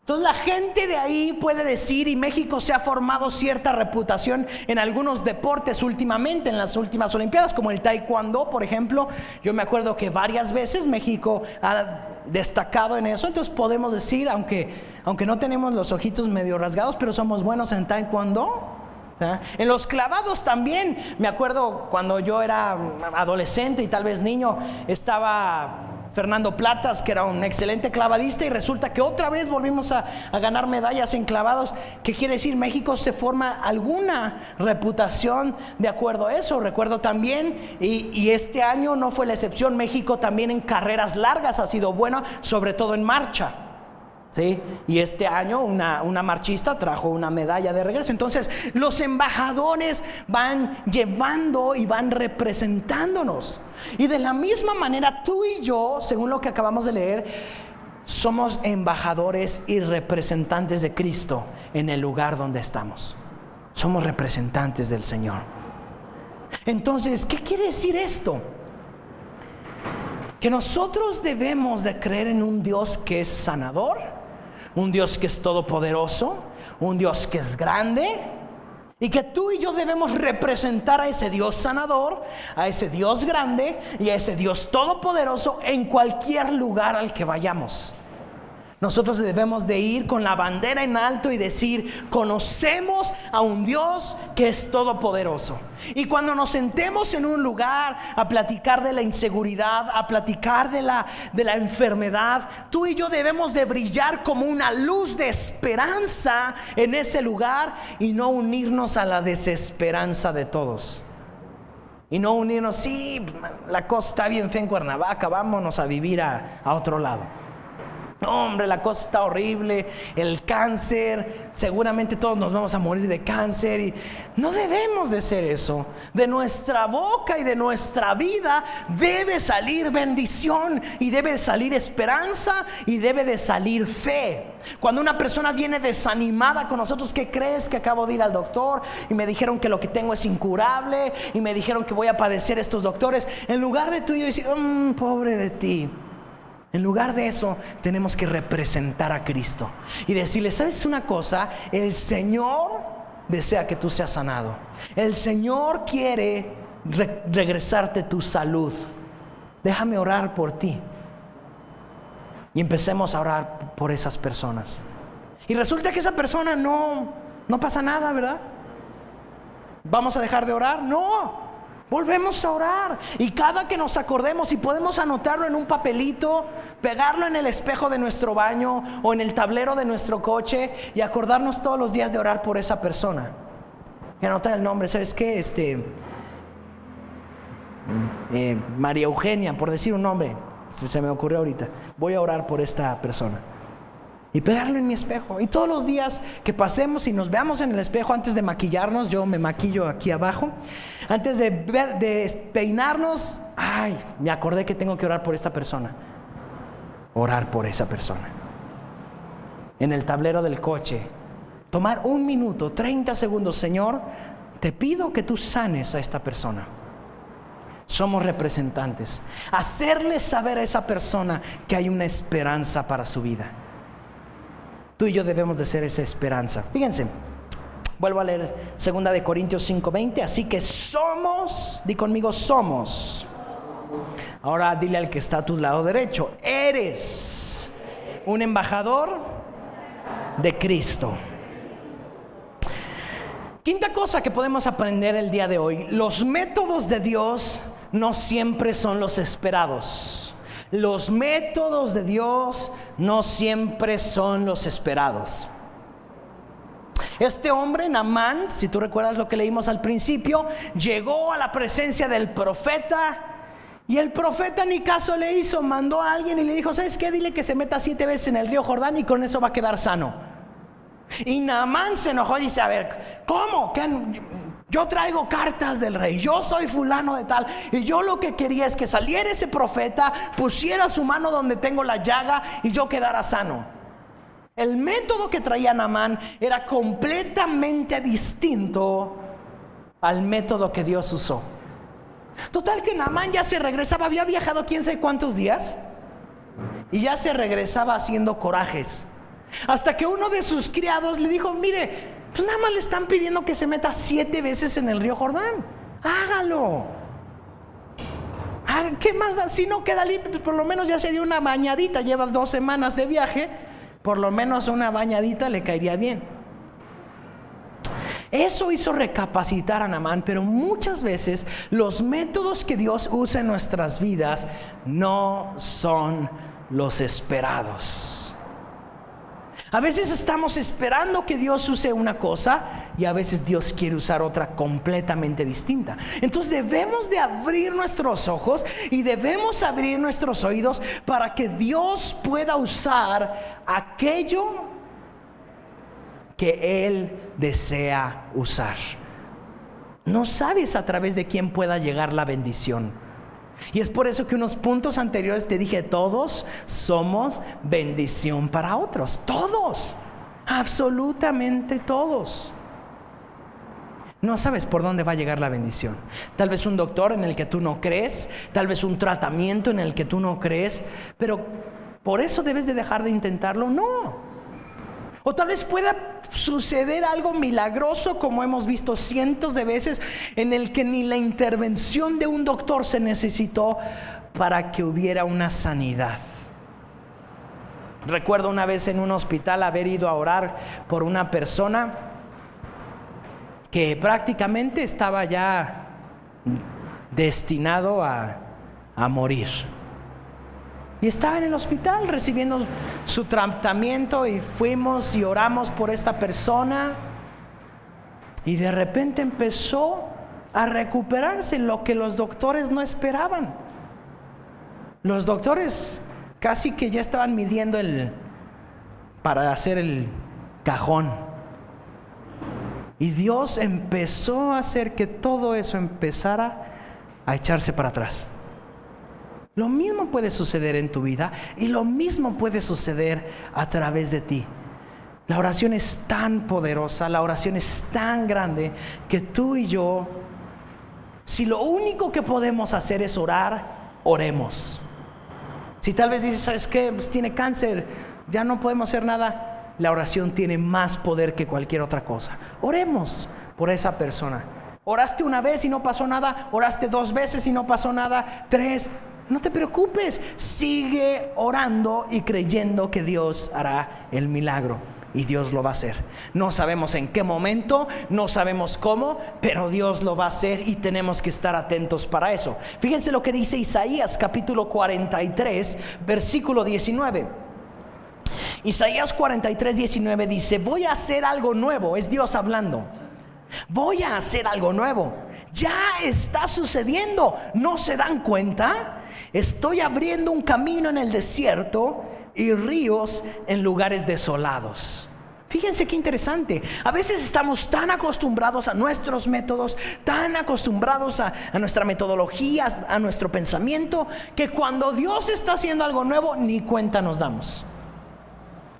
Entonces la gente de ahí puede decir, y México se ha formado cierta reputación en algunos deportes últimamente, en las últimas Olimpiadas, como el taekwondo, por ejemplo. Yo me acuerdo que varias veces México ha destacado en eso. Entonces podemos decir, aunque no tenemos los ojitos medio rasgados, pero somos buenos en taekwondo. En los clavados también. Me acuerdo cuando yo era adolescente y tal vez niño, estaba Fernando Platas, que era un excelente clavadista, y resulta que otra vez volvimos a ganar medallas en clavados. ¿Qué quiere decir? México se forma alguna reputación de acuerdo a eso. Recuerdo también, y este año no fue la excepción, México también en carreras largas ha sido bueno, sobre todo en marcha. ¿Sí? Y este año una marchista trajo una medalla de regreso. Entonces los embajadores van llevando y van representándonos. Y de la misma manera tú y yo, según lo que acabamos de leer, somos embajadores y representantes de Cristo en el lugar donde estamos. Somos representantes del Señor. Entonces, ¿qué quiere decir esto? Que nosotros debemos de creer en un Dios que es sanador, un Dios que es todopoderoso, un Dios que es grande, y que tú y yo debemos representar a ese Dios sanador, a ese Dios grande y a ese Dios todopoderoso en cualquier lugar al que vayamos. Nosotros debemos de ir con la bandera en alto y decir, conocemos a un Dios que es todopoderoso. Y cuando nos sentemos en un lugar a platicar de la inseguridad, a platicar de la enfermedad, tú y yo debemos de brillar como una luz de esperanza en ese lugar, y no unirnos a la desesperanza de todos. Y no unirnos, sí, la cosa está bien fea en Cuernavaca, vámonos a vivir a otro lado. No, hombre, la cosa está horrible, el cáncer, seguramente todos nos vamos a morir de cáncer. Y no debemos de ser eso. De nuestra boca y de nuestra vida debe salir bendición, y debe salir esperanza, y debe de salir fe. Cuando una persona viene desanimada con nosotros, ¿qué crees? Que acabo de ir al doctor y me dijeron que lo que tengo es incurable, y me dijeron que voy a padecer estos doctores. En lugar de tú y yo decir, pobre de ti, en lugar de eso, tenemos que representar a Cristo y decirle, ¿sabes una cosa? El Señor desea que tú seas sanado. El Señor quiere regresarte tu salud. Déjame orar por ti. Y empecemos a orar por esas personas. Y resulta que esa persona no pasa nada, ¿verdad? ¿Vamos a dejar de orar? No. Volvemos a orar, y cada que nos acordemos, y podemos anotarlo en un papelito, pegarlo en el espejo de nuestro baño o en el tablero de nuestro coche, y acordarnos todos los días de orar por esa persona. Y anotar el nombre. ¿Sabes qué? María Eugenia, por decir un nombre, se me ocurrió ahorita. Voy a orar por esta persona. Y pegarlo en mi espejo. Y todos los días que pasemos y nos veamos en el espejo, antes de maquillarnos, yo me maquillo aquí abajo, antes de peinarnos, me acordé que tengo que orar por esta persona. Orar por esa persona. En el tablero del coche, tomar 1 minuto, 30 segundos. Señor, te pido que tú sanes a esta persona. Somos representantes. Hacerle saber a esa persona que hay una esperanza para su vida. Tú y yo debemos de ser esa esperanza. Fíjense, vuelvo a leer 2 de Corintios 5:20. Así que somos, di conmigo, somos. Ahora dile al que está a tu lado derecho, eres un embajador de Cristo. Quinta cosa que podemos aprender el día de hoy: los métodos de Dios no siempre son los esperados. Los métodos de Dios no siempre son los esperados. Este hombre, Naamán, si tú recuerdas lo que leímos al principio, llegó a la presencia del profeta, y el profeta ni caso le hizo. Mandó a alguien y le dijo, ¿sabes qué? Dile que se meta 7 veces en el río Jordán y con eso va a quedar sano. Y Naamán se enojó y dice, a ver, ¿cómo? Yo traigo cartas del rey, yo soy fulano de tal, y yo lo que quería es que saliera ese profeta, pusiera su mano donde tengo la llaga y yo quedara sano. El método que traía Naamán era completamente distinto al método que Dios usó. Total que Naamán ya se regresaba, había viajado quién sabe cuántos días, y ya se regresaba haciendo corajes. Hasta que uno de sus criados le dijo, mire, pues nada más le están pidiendo que se meta 7 veces en el río Jordán. Hágalo. ¿Qué más? Si no queda limpio, pues por lo menos ya se dio una bañadita. Lleva 2 semanas de viaje, por lo menos una bañadita le caería bien. Eso hizo recapacitar a Naamán. Pero muchas veces los métodos que Dios usa en nuestras vidas no son los esperados. A veces estamos esperando que Dios use una cosa, y a veces Dios quiere usar otra completamente distinta. Entonces debemos de abrir nuestros ojos y debemos abrir nuestros oídos para que Dios pueda usar aquello que Él desea usar. No sabes a través de quién pueda llegar la bendición. Y es por eso que unos puntos anteriores te dije, todos somos bendición para otros. Todos, absolutamente todos. No sabes por dónde va a llegar la bendición. Tal vez un doctor en el que tú no crees, tal vez un tratamiento en el que tú no crees, pero ¿por eso debes de dejar de intentarlo? No. O tal vez pueda suceder algo milagroso, como hemos visto cientos de veces, en el que ni la intervención de un doctor se necesitó para que hubiera una sanidad. Recuerdo una vez en un hospital haber ido a orar por una persona que prácticamente estaba ya destinado a morir. Y estaba en el hospital recibiendo su tratamiento, y fuimos y oramos por esta persona, y de repente empezó a recuperarse, lo que los doctores no esperaban. Los doctores casi que ya estaban midiendo para hacer el cajón. Y Dios empezó a hacer que todo eso empezara a echarse para atrás. Lo mismo puede suceder en tu vida y lo mismo puede suceder a través de ti. La oración es tan poderosa, la oración es tan grande que tú y yo, si lo único que podemos hacer es orar, oremos. Si tal vez dices, ¿sabes qué? Pues tiene cáncer, ya no podemos hacer nada. La oración tiene más poder que cualquier otra cosa. Oremos por esa persona. Oraste una vez y no pasó nada, oraste 2 veces y no pasó nada, 3. No te preocupes, sigue orando y creyendo que Dios hará el milagro. Y Dios lo va a hacer. No sabemos en qué momento, no sabemos cómo, pero Dios lo va a hacer y tenemos que estar atentos para eso. Fíjense lo que dice Isaías capítulo 43, versículo 19. Isaías 43, 19 dice: voy a hacer algo nuevo. Es Dios hablando. Voy a hacer algo nuevo. Ya está sucediendo. ¿No se dan cuenta? Estoy abriendo un camino en el desierto y ríos en lugares desolados. Fíjense qué interesante. A veces estamos tan acostumbrados a nuestros métodos, tan acostumbrados a nuestra metodología, a nuestro pensamiento, que cuando Dios está haciendo algo nuevo, ni cuenta nos damos.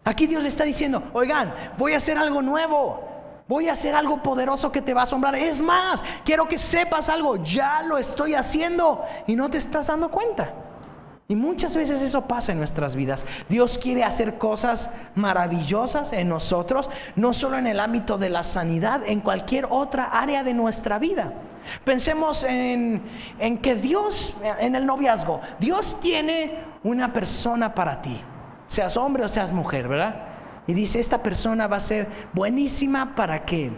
Aquí Dios le está diciendo: oigan, voy a hacer algo nuevo, voy a hacer algo poderoso que te va a asombrar. Es más, quiero que sepas algo, ya lo estoy haciendo y no te estás dando cuenta. Y muchas veces eso pasa en nuestras vidas. Dios quiere hacer cosas maravillosas en nosotros, no solo en el ámbito de la sanidad, en cualquier otra área de nuestra vida. Pensemos en que Dios, en el noviazgo, Dios tiene una persona para ti, seas hombre o seas mujer, ¿verdad? Y dice: esta persona va a ser buenísima para que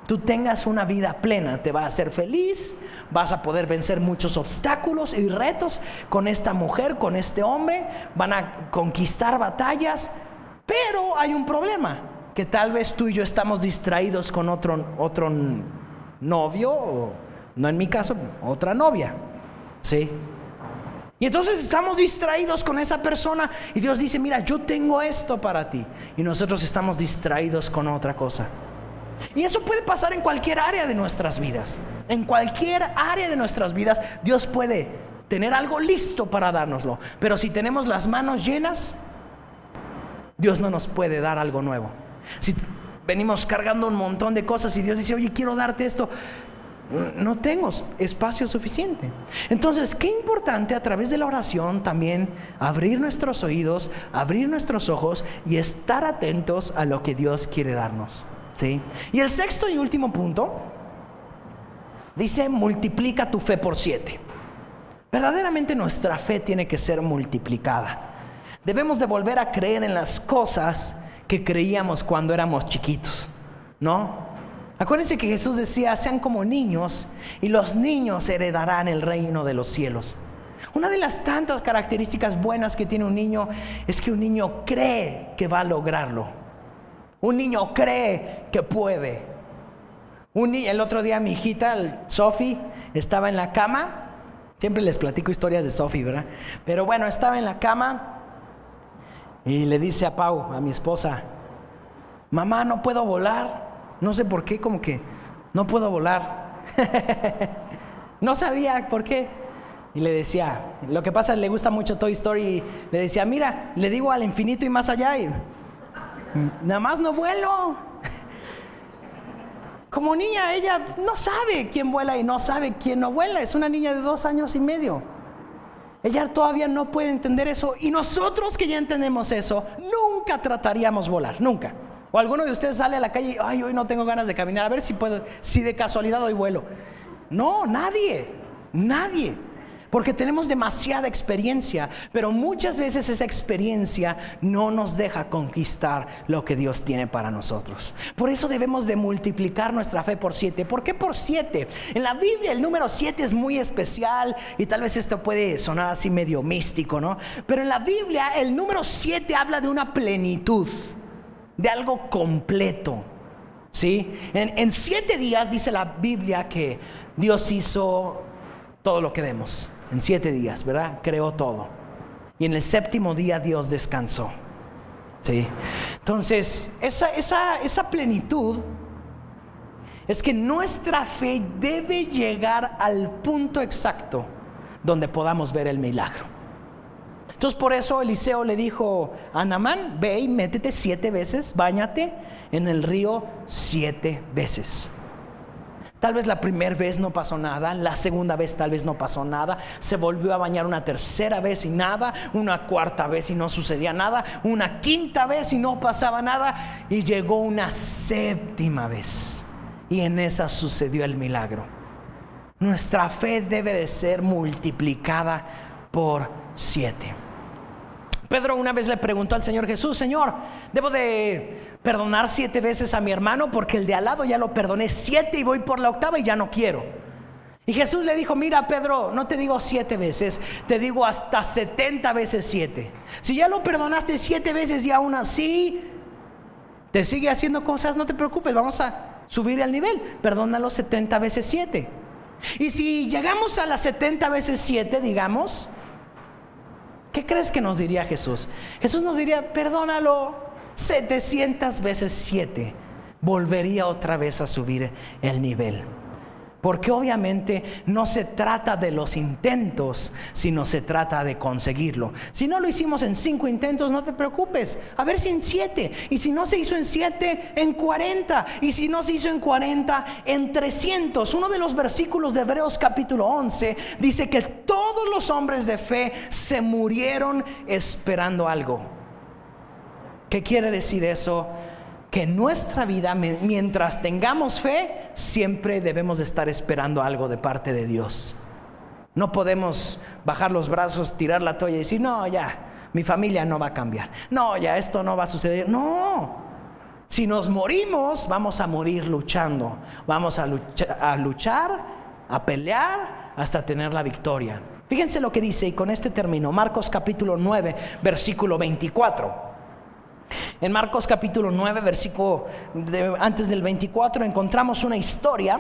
tú tengas una vida plena, te va a hacer feliz, vas a poder vencer muchos obstáculos y retos con esta mujer, con este hombre, van a conquistar batallas. Pero hay un problema, que tal vez tú y yo estamos distraídos con otro novio, o no, en mi caso, otra novia, ¿sí? Y entonces estamos distraídos con esa persona y Dios dice: mira, yo tengo esto para ti. Y nosotros estamos distraídos con otra cosa. Y eso puede pasar en cualquier área de nuestras vidas. En cualquier área de nuestras vidas Dios puede tener algo listo para dárnoslo. Pero si tenemos las manos llenas, Dios no nos puede dar algo nuevo. Si venimos cargando un montón de cosas y Dios dice: oye, quiero darte esto, no tengo espacio suficiente. Entonces, qué importante a través de la oración también abrir nuestros oídos, abrir nuestros ojos y estar atentos a lo que Dios quiere darnos, ¿sí? Y el sexto y último punto dice: multiplica tu fe por 7. Verdaderamente nuestra fe tiene que ser multiplicada. Debemos de volver a creer en las cosas que creíamos cuando éramos chiquitos, ¿no? Acuérdense que Jesús decía: sean como niños y los niños heredarán el reino de los cielos. Una de las tantas características buenas que tiene un niño es que un niño cree que va a lograrlo. Un niño cree que puede. El otro día mi hijita, Sophie, estaba en la cama. Siempre les platico historias de Sophie, ¿verdad? Pero bueno, estaba en la cama y le dice a Pau, a mi esposa: mamá, no puedo volar. No sé por qué, como que no puedo volar. No sabía por qué. Y le decía, lo que pasa, le gusta mucho Toy Story, y le decía: mira, le digo al infinito y más allá, y nada más no vuelo. Como niña, ella no sabe quién vuela y no sabe quién no vuela. Es una niña de 2 años y medio. Ella todavía no puede entender eso. Y nosotros que ya entendemos eso, nunca trataríamos volar, nunca. O alguno de ustedes sale a la calle y: ay, hoy no tengo ganas de caminar, a ver si puedo, si de casualidad hoy vuelo. No, nadie. Porque tenemos demasiada experiencia, pero muchas veces esa experiencia no nos deja conquistar lo que Dios tiene para nosotros. Por eso debemos de multiplicar nuestra fe por 7. ¿Por qué por 7? En la Biblia el número 7 es muy especial y tal vez esto puede sonar así medio místico, ¿no? Pero en la Biblia el número 7 habla de una plenitud, de algo completo, ¿sí? En 7 días dice la Biblia que Dios hizo todo lo que vemos. En 7 días, ¿verdad? Creó todo. y en el séptimo día Dios descansó. ¿Sí? Entonces, esa plenitud es que nuestra fe debe llegar al punto exacto donde podamos ver el milagro. Entonces por eso Eliseo le dijo a Naamán: ve y métete 7 veces, báñate en el río 7 veces. Tal vez la primera vez no pasó nada, la segunda vez tal vez no pasó nada, se volvió a bañar una tercera vez y nada, una cuarta vez y no sucedía nada, una quinta vez y no pasaba nada, y llegó una séptima vez, y en esa sucedió el milagro. Nuestra fe debe de ser multiplicada por 7. Pedro una vez le preguntó al Señor Jesús: Señor, ¿debo de perdonar 7 veces a mi hermano? Porque el de al lado ya lo perdoné 7 y voy por la 8ª y ya no quiero. Y Jesús le dijo: mira, Pedro, no te digo 7 veces, te digo hasta 70 veces 7. Si ya lo perdonaste 7 veces y aún así te sigue haciendo cosas, no te preocupes, vamos a subir el nivel, perdónalo 70 veces 7. Y si llegamos a las 70 veces 7, digamos, ¿qué crees que nos diría Jesús? Jesús nos diría: perdónalo 700 veces 7. Volvería otra vez a subir el nivel. Porque obviamente no se trata de los intentos, sino se trata de conseguirlo. Si no lo hicimos en 5 intentos, no te preocupes, a ver si en 7. Y si no se hizo en 7, en 40. Y si no se hizo en 40, en 300. Uno de los versículos de Hebreos capítulo 11 dice que todos los hombres de fe se murieron esperando algo. ¿Qué quiere decir eso? Que en nuestra vida, mientras tengamos fe, siempre debemos de estar esperando algo de parte de Dios. No podemos bajar los brazos, tirar la toalla y decir: no, ya, mi familia no va a cambiar, no, ya, esto no va a suceder. No, si nos morimos, vamos a morir luchando. Vamos a luchar, a pelear hasta tener la victoria. Fíjense lo que dice, y con este término, Marcos capítulo 9, versículo 24. En Marcos capítulo 9, versículo antes del 24, encontramos una historia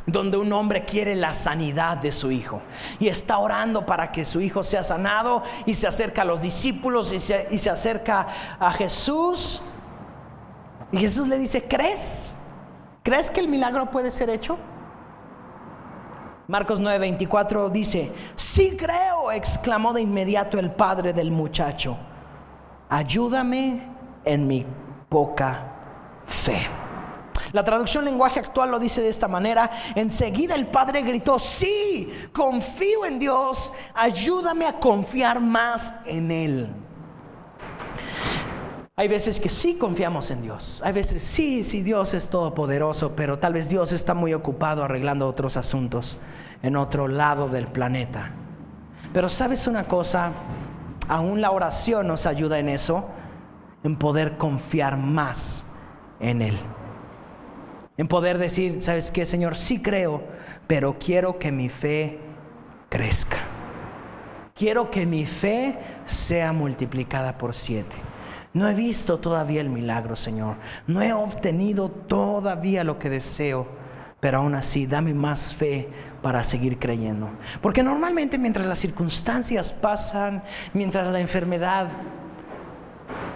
donde un hombre quiere la sanidad de su hijo y está orando para que su hijo sea sanado, y se acerca a los discípulos y se acerca a Jesús, y Jesús le dice: ¿crees que el milagro puede ser hecho? Marcos 9, 24 dice: sí creo, exclamó de inmediato el padre del muchacho, ayúdame en mi poca fe. La traducción lenguaje actual lo dice de esta manera: enseguida el padre gritó: sí, confío en Dios, ayúdame a confiar más en Él. Hay veces que sí confiamos en Dios, hay veces sí, Dios es todopoderoso, pero tal vez Dios está muy ocupado arreglando otros asuntos en otro lado del planeta. Pero ¿sabes una cosa? Aún la oración nos ayuda en eso, en poder confiar más en Él, en poder decir: ¿sabes qué, Señor? Sí creo, pero quiero que mi fe crezca. Quiero que mi fe sea multiplicada por 7. No he visto todavía el milagro, Señor. No he obtenido todavía lo que deseo, pero aún así dame más fe para seguir creyendo. Porque normalmente mientras las circunstancias pasan, mientras la enfermedad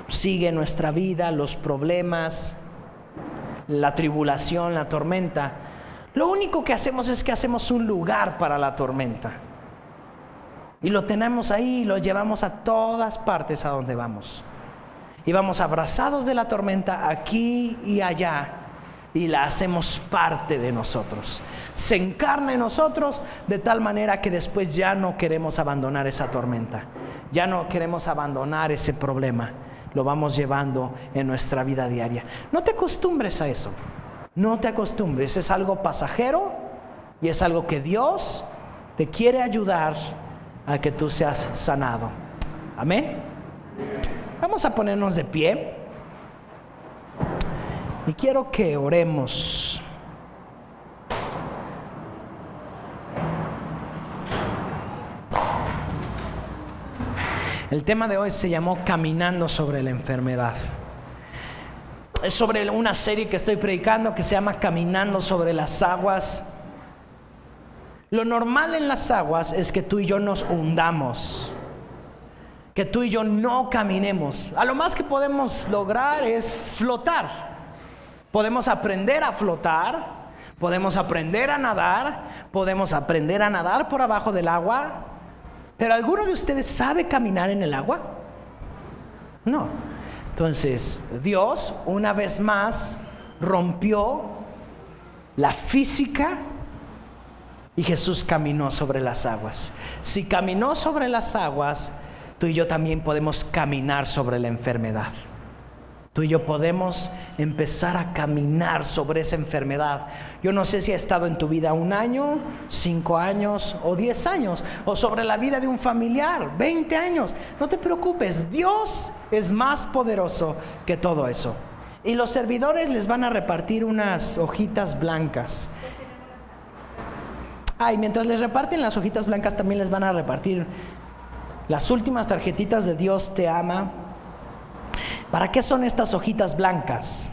sigue en nuestra vida, los problemas, la tribulación, la tormenta, lo único que hacemos es que hacemos un lugar para la tormenta. Y lo tenemos ahí y lo llevamos a todas partes a donde vamos. Y vamos abrazados de la tormenta aquí y allá, y la hacemos parte de nosotros. Se encarna en nosotros de tal manera que después ya no queremos abandonar esa tormenta, ya no queremos abandonar ese problema. Lo vamos llevando en nuestra vida diaria. No te acostumbres a eso, no te acostumbres. Es algo pasajero y es algo que Dios te quiere ayudar a que tú seas sanado. Amén. Vamos a ponernos de pie y quiero que oremos. El tema de hoy se llamó Caminando sobre la enfermedad. Es sobre una serie que estoy predicando que se llama Caminando sobre las aguas. Lo normal en las aguas es que tú y yo nos hundamos. que tú y yo no caminemos. A lo más que podemos lograr es flotar. Podemos aprender a flotar, podemos aprender a nadar, podemos aprender a nadar por abajo del agua. ¿Pero alguno de ustedes sabe caminar en el agua? No. Entonces, Dios una vez más rompió la física y Jesús caminó sobre las aguas. Si caminó sobre las aguas, tú y yo también podemos caminar sobre la enfermedad. Tú y yo podemos empezar a caminar sobre esa enfermedad. Yo no sé si ha estado en tu vida 1 año, 5 años o 10 años, o sobre la vida de un familiar, 20 años. No te preocupes, Dios es más poderoso que todo eso. Y los servidores les van a repartir unas hojitas blancas. Y mientras les reparten las hojitas blancas, también les van a repartir las últimas tarjetitas de Dios te ama. ¿Para qué son estas hojitas blancas?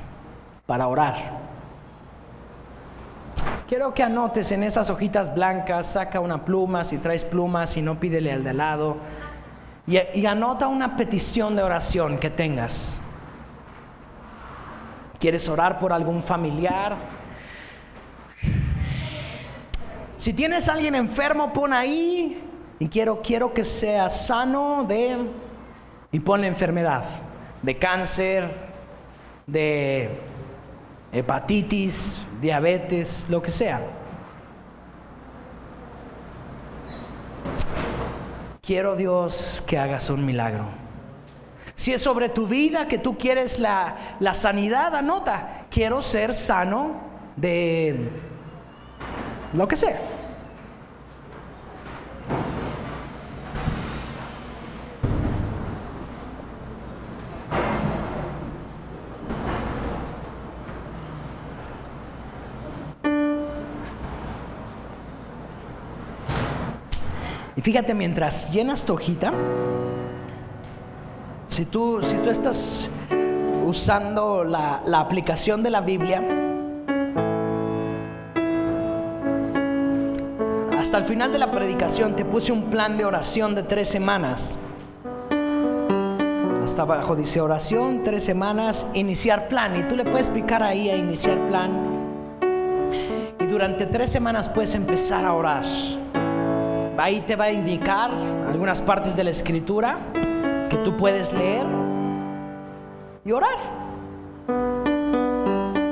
Para orar. Quiero que anotes en esas hojitas blancas, saca una pluma, si traes plumas, si no, pídele al de al lado. Y anota una petición de oración que tengas. ¿Quieres orar por algún familiar? Si tienes a alguien enfermo, pon ahí. Y quiero que sea sano y ponle enfermedad. De cáncer, de hepatitis, diabetes, lo que sea. Quiero, Dios, que hagas un milagro. Si es sobre tu vida que tú quieres la sanidad, anota: quiero ser sano de lo que sea. Y fíjate, mientras llenas tu hojita, si tú estás usando la aplicación de la Biblia, hasta el final de la predicación te puse un plan de oración de 3 semanas. Hasta abajo dice oración, 3 semanas, iniciar plan. Y tú le puedes picar ahí a iniciar plan. Y durante 3 semanas puedes empezar a orar. Ahí te va a indicar algunas partes de la escritura que tú puedes leer y orar.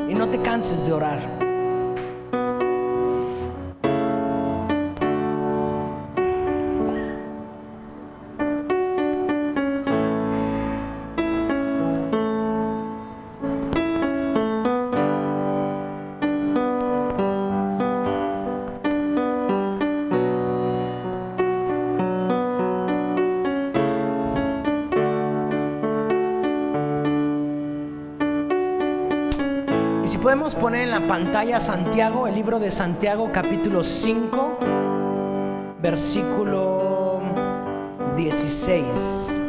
Y no te canses de orar. Si podemos poner en la pantalla Santiago, el libro de Santiago, capítulo 5, versículo 16.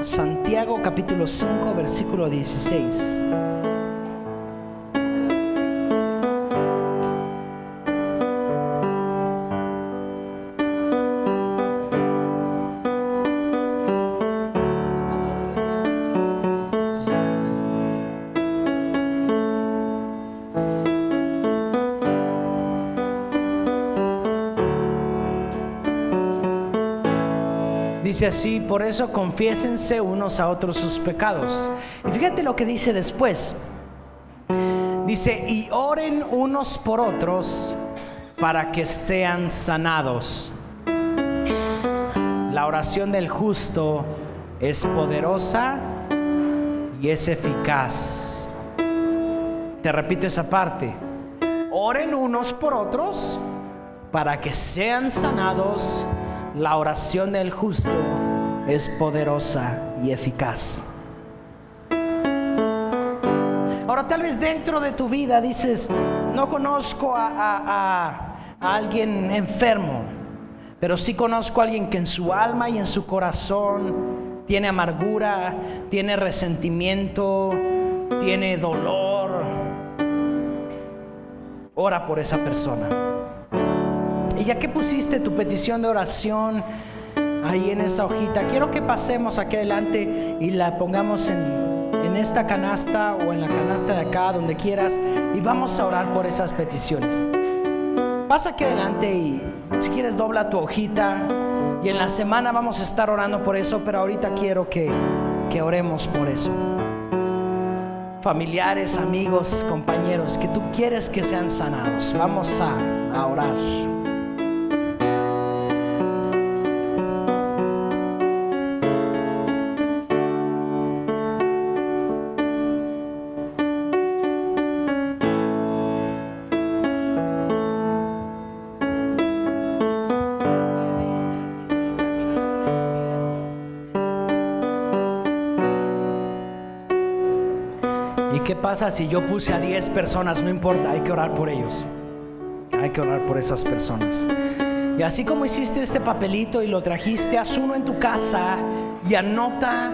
Santiago, capítulo 5, versículo 16. Dice así: por eso confiésense unos a otros sus pecados. Y fíjate lo que dice después. Dice: y oren unos por otros para que sean sanados. La oración del justo es poderosa y es eficaz. Te repito esa parte. Oren unos por otros para que sean sanados. La oración del justo es poderosa y eficaz. Ahora, tal vez dentro de tu vida dices: no conozco a alguien enfermo, pero sí conozco a alguien que en su alma y en su corazón tiene amargura, tiene resentimiento, tiene dolor. ora por esa persona. Y ya que pusiste tu petición de oración ahí en esa hojita, quiero que pasemos aquí adelante y la pongamos en esta canasta o en la canasta de acá, donde quieras, y vamos a orar por esas peticiones. Pasa aquí adelante y si quieres dobla tu hojita, y en la semana vamos a estar orando por eso, pero ahorita quiero que oremos por eso. Familiares, amigos, compañeros que tú quieres que sean sanados, vamos a orar. ¿Qué pasa si yo puse a 10 personas? No importa, hay que orar por ellos. Hay que orar por esas personas. Y así como hiciste este papelito y lo trajiste, haz uno en tu casa y anota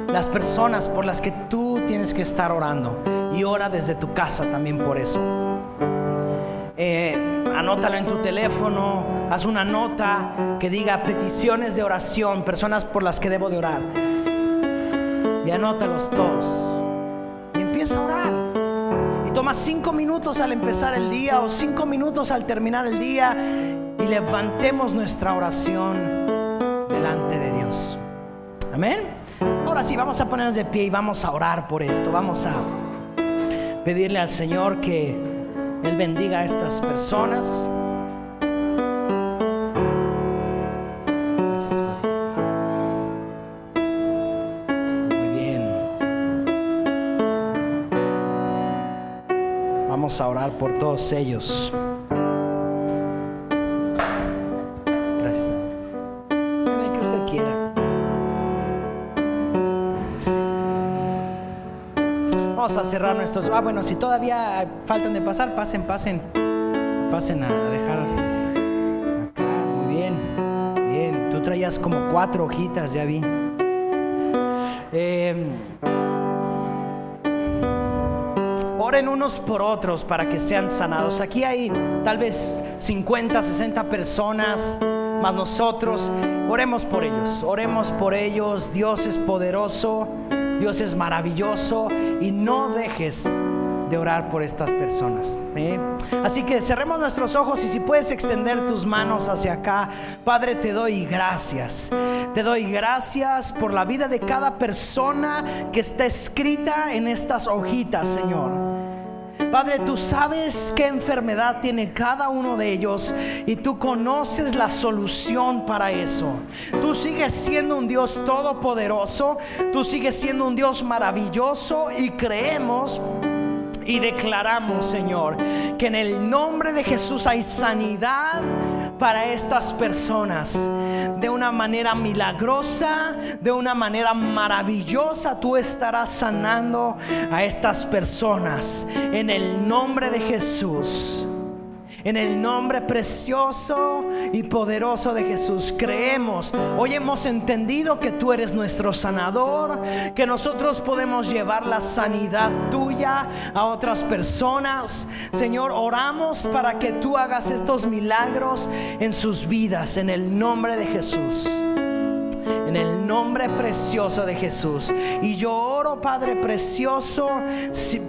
las personas por las que tú tienes que estar orando. Y ora desde tu casa también por eso. Anótalo en tu teléfono, haz una nota que diga peticiones de oración, personas por las que debo de orar. Y anótalos todos. Empieza a orar y toma 5 minutos al empezar el día o 5 minutos al terminar el día y levantemos nuestra oración delante de Dios. Amén. Ahora sí, vamos a ponernos de pie y vamos a orar por esto. Vamos a pedirle al Señor que Él bendiga a estas personas. A orar por todos ellos. Gracias. El que usted quiera. Vamos a cerrar nuestros. Bueno, si todavía faltan de pasar, pasen a dejar acá. Muy bien. Tú traías como 4 hojitas, ya vi. Oren unos por otros para que sean sanados. Aquí hay tal vez 50, 60 personas, más nosotros. Oremos por ellos. Dios es poderoso, Dios es maravilloso, y no dejes de orar por estas personas. Así que cerremos nuestros ojos y si puedes extender tus manos hacia acá. Padre, te doy gracias. Te doy gracias por la vida de cada persona que está escrita en estas hojitas, Señor. Padre, tú sabes qué enfermedad tiene cada uno de ellos y tú conoces la solución para eso. Tú sigues siendo un Dios todopoderoso, tú sigues siendo un Dios maravilloso, y creemos y declaramos, Señor, que en el nombre de Jesús hay sanidad para estas personas. De una manera milagrosa, de una manera maravillosa, tú estarás sanando a estas personas en el nombre de Jesús. En el nombre precioso y poderoso de Jesús creemos. Hoy hemos entendido que tú eres nuestro sanador, que nosotros podemos llevar la sanidad tuya a otras personas. Señor, oramos para que tú hagas estos milagros en sus vidas, en el nombre de Jesús. En el nombre precioso de Jesús. Y yo oro, Padre precioso,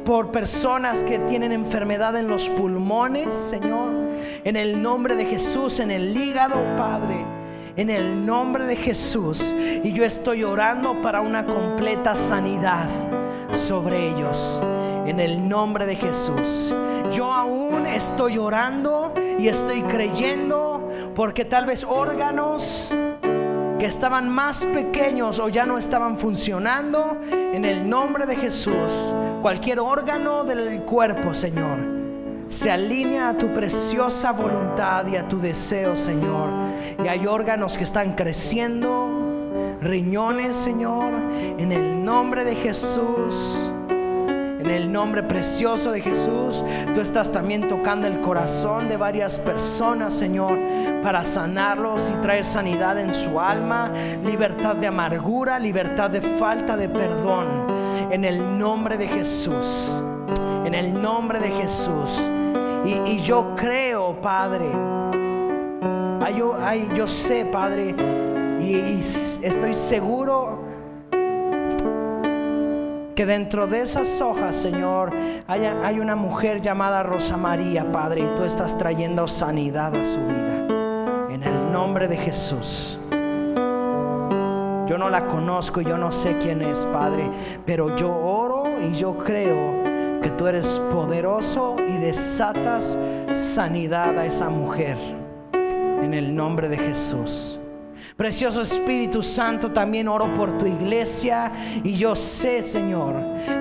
por personas que tienen enfermedad en los pulmones, Señor. En el nombre de Jesús, en el hígado, Padre. En el nombre de Jesús. Y yo estoy orando para una completa sanidad sobre ellos. En el nombre de Jesús. Yo aún estoy orando y estoy creyendo, porque tal vez órganos que estaban más pequeños o ya no estaban funcionando, en el nombre de Jesús, cualquier órgano del cuerpo, Señor, se alinea a tu preciosa voluntad y a tu deseo, Señor. Y hay órganos que están creciendo, riñones, Señor, en el nombre de Jesús. En el nombre precioso de Jesús, tú estás también tocando el corazón de varias personas, Señor, para sanarlos y traer sanidad en su alma, libertad de amargura, libertad de falta de perdón. En el nombre de Jesús, en el nombre de Jesús. Y yo creo, Padre, yo sé, Padre, y estoy seguro que dentro de esas hojas, Señor, hay una mujer llamada Rosa María, Padre, y tú estás trayendo sanidad a su vida. En el nombre de Jesús. Yo no la conozco, yo no sé quién es, Padre, pero yo oro y yo creo que tú eres poderoso y desatas sanidad a esa mujer. En el nombre de Jesús. Precioso Espíritu Santo, también oro por tu iglesia, y yo sé, Señor,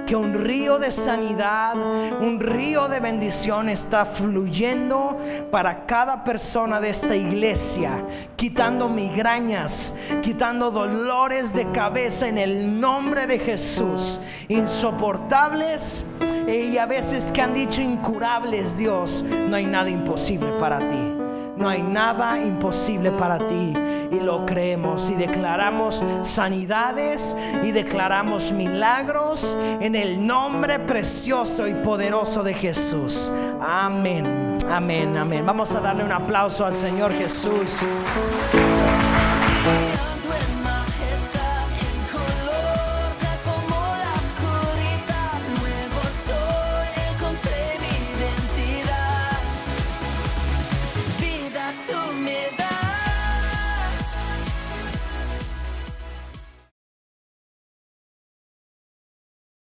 que un río de sanidad, un río de bendición está fluyendo para cada persona de esta iglesia, quitando migrañas, quitando dolores de cabeza en el nombre de Jesús, insoportables y a veces que han dicho incurables. Dios, no hay nada imposible para ti. No hay nada imposible para ti, y lo creemos y declaramos sanidades y declaramos milagros en el nombre precioso y poderoso de Jesús. Amén, amén, amén. Vamos a darle un aplauso al Señor Jesús.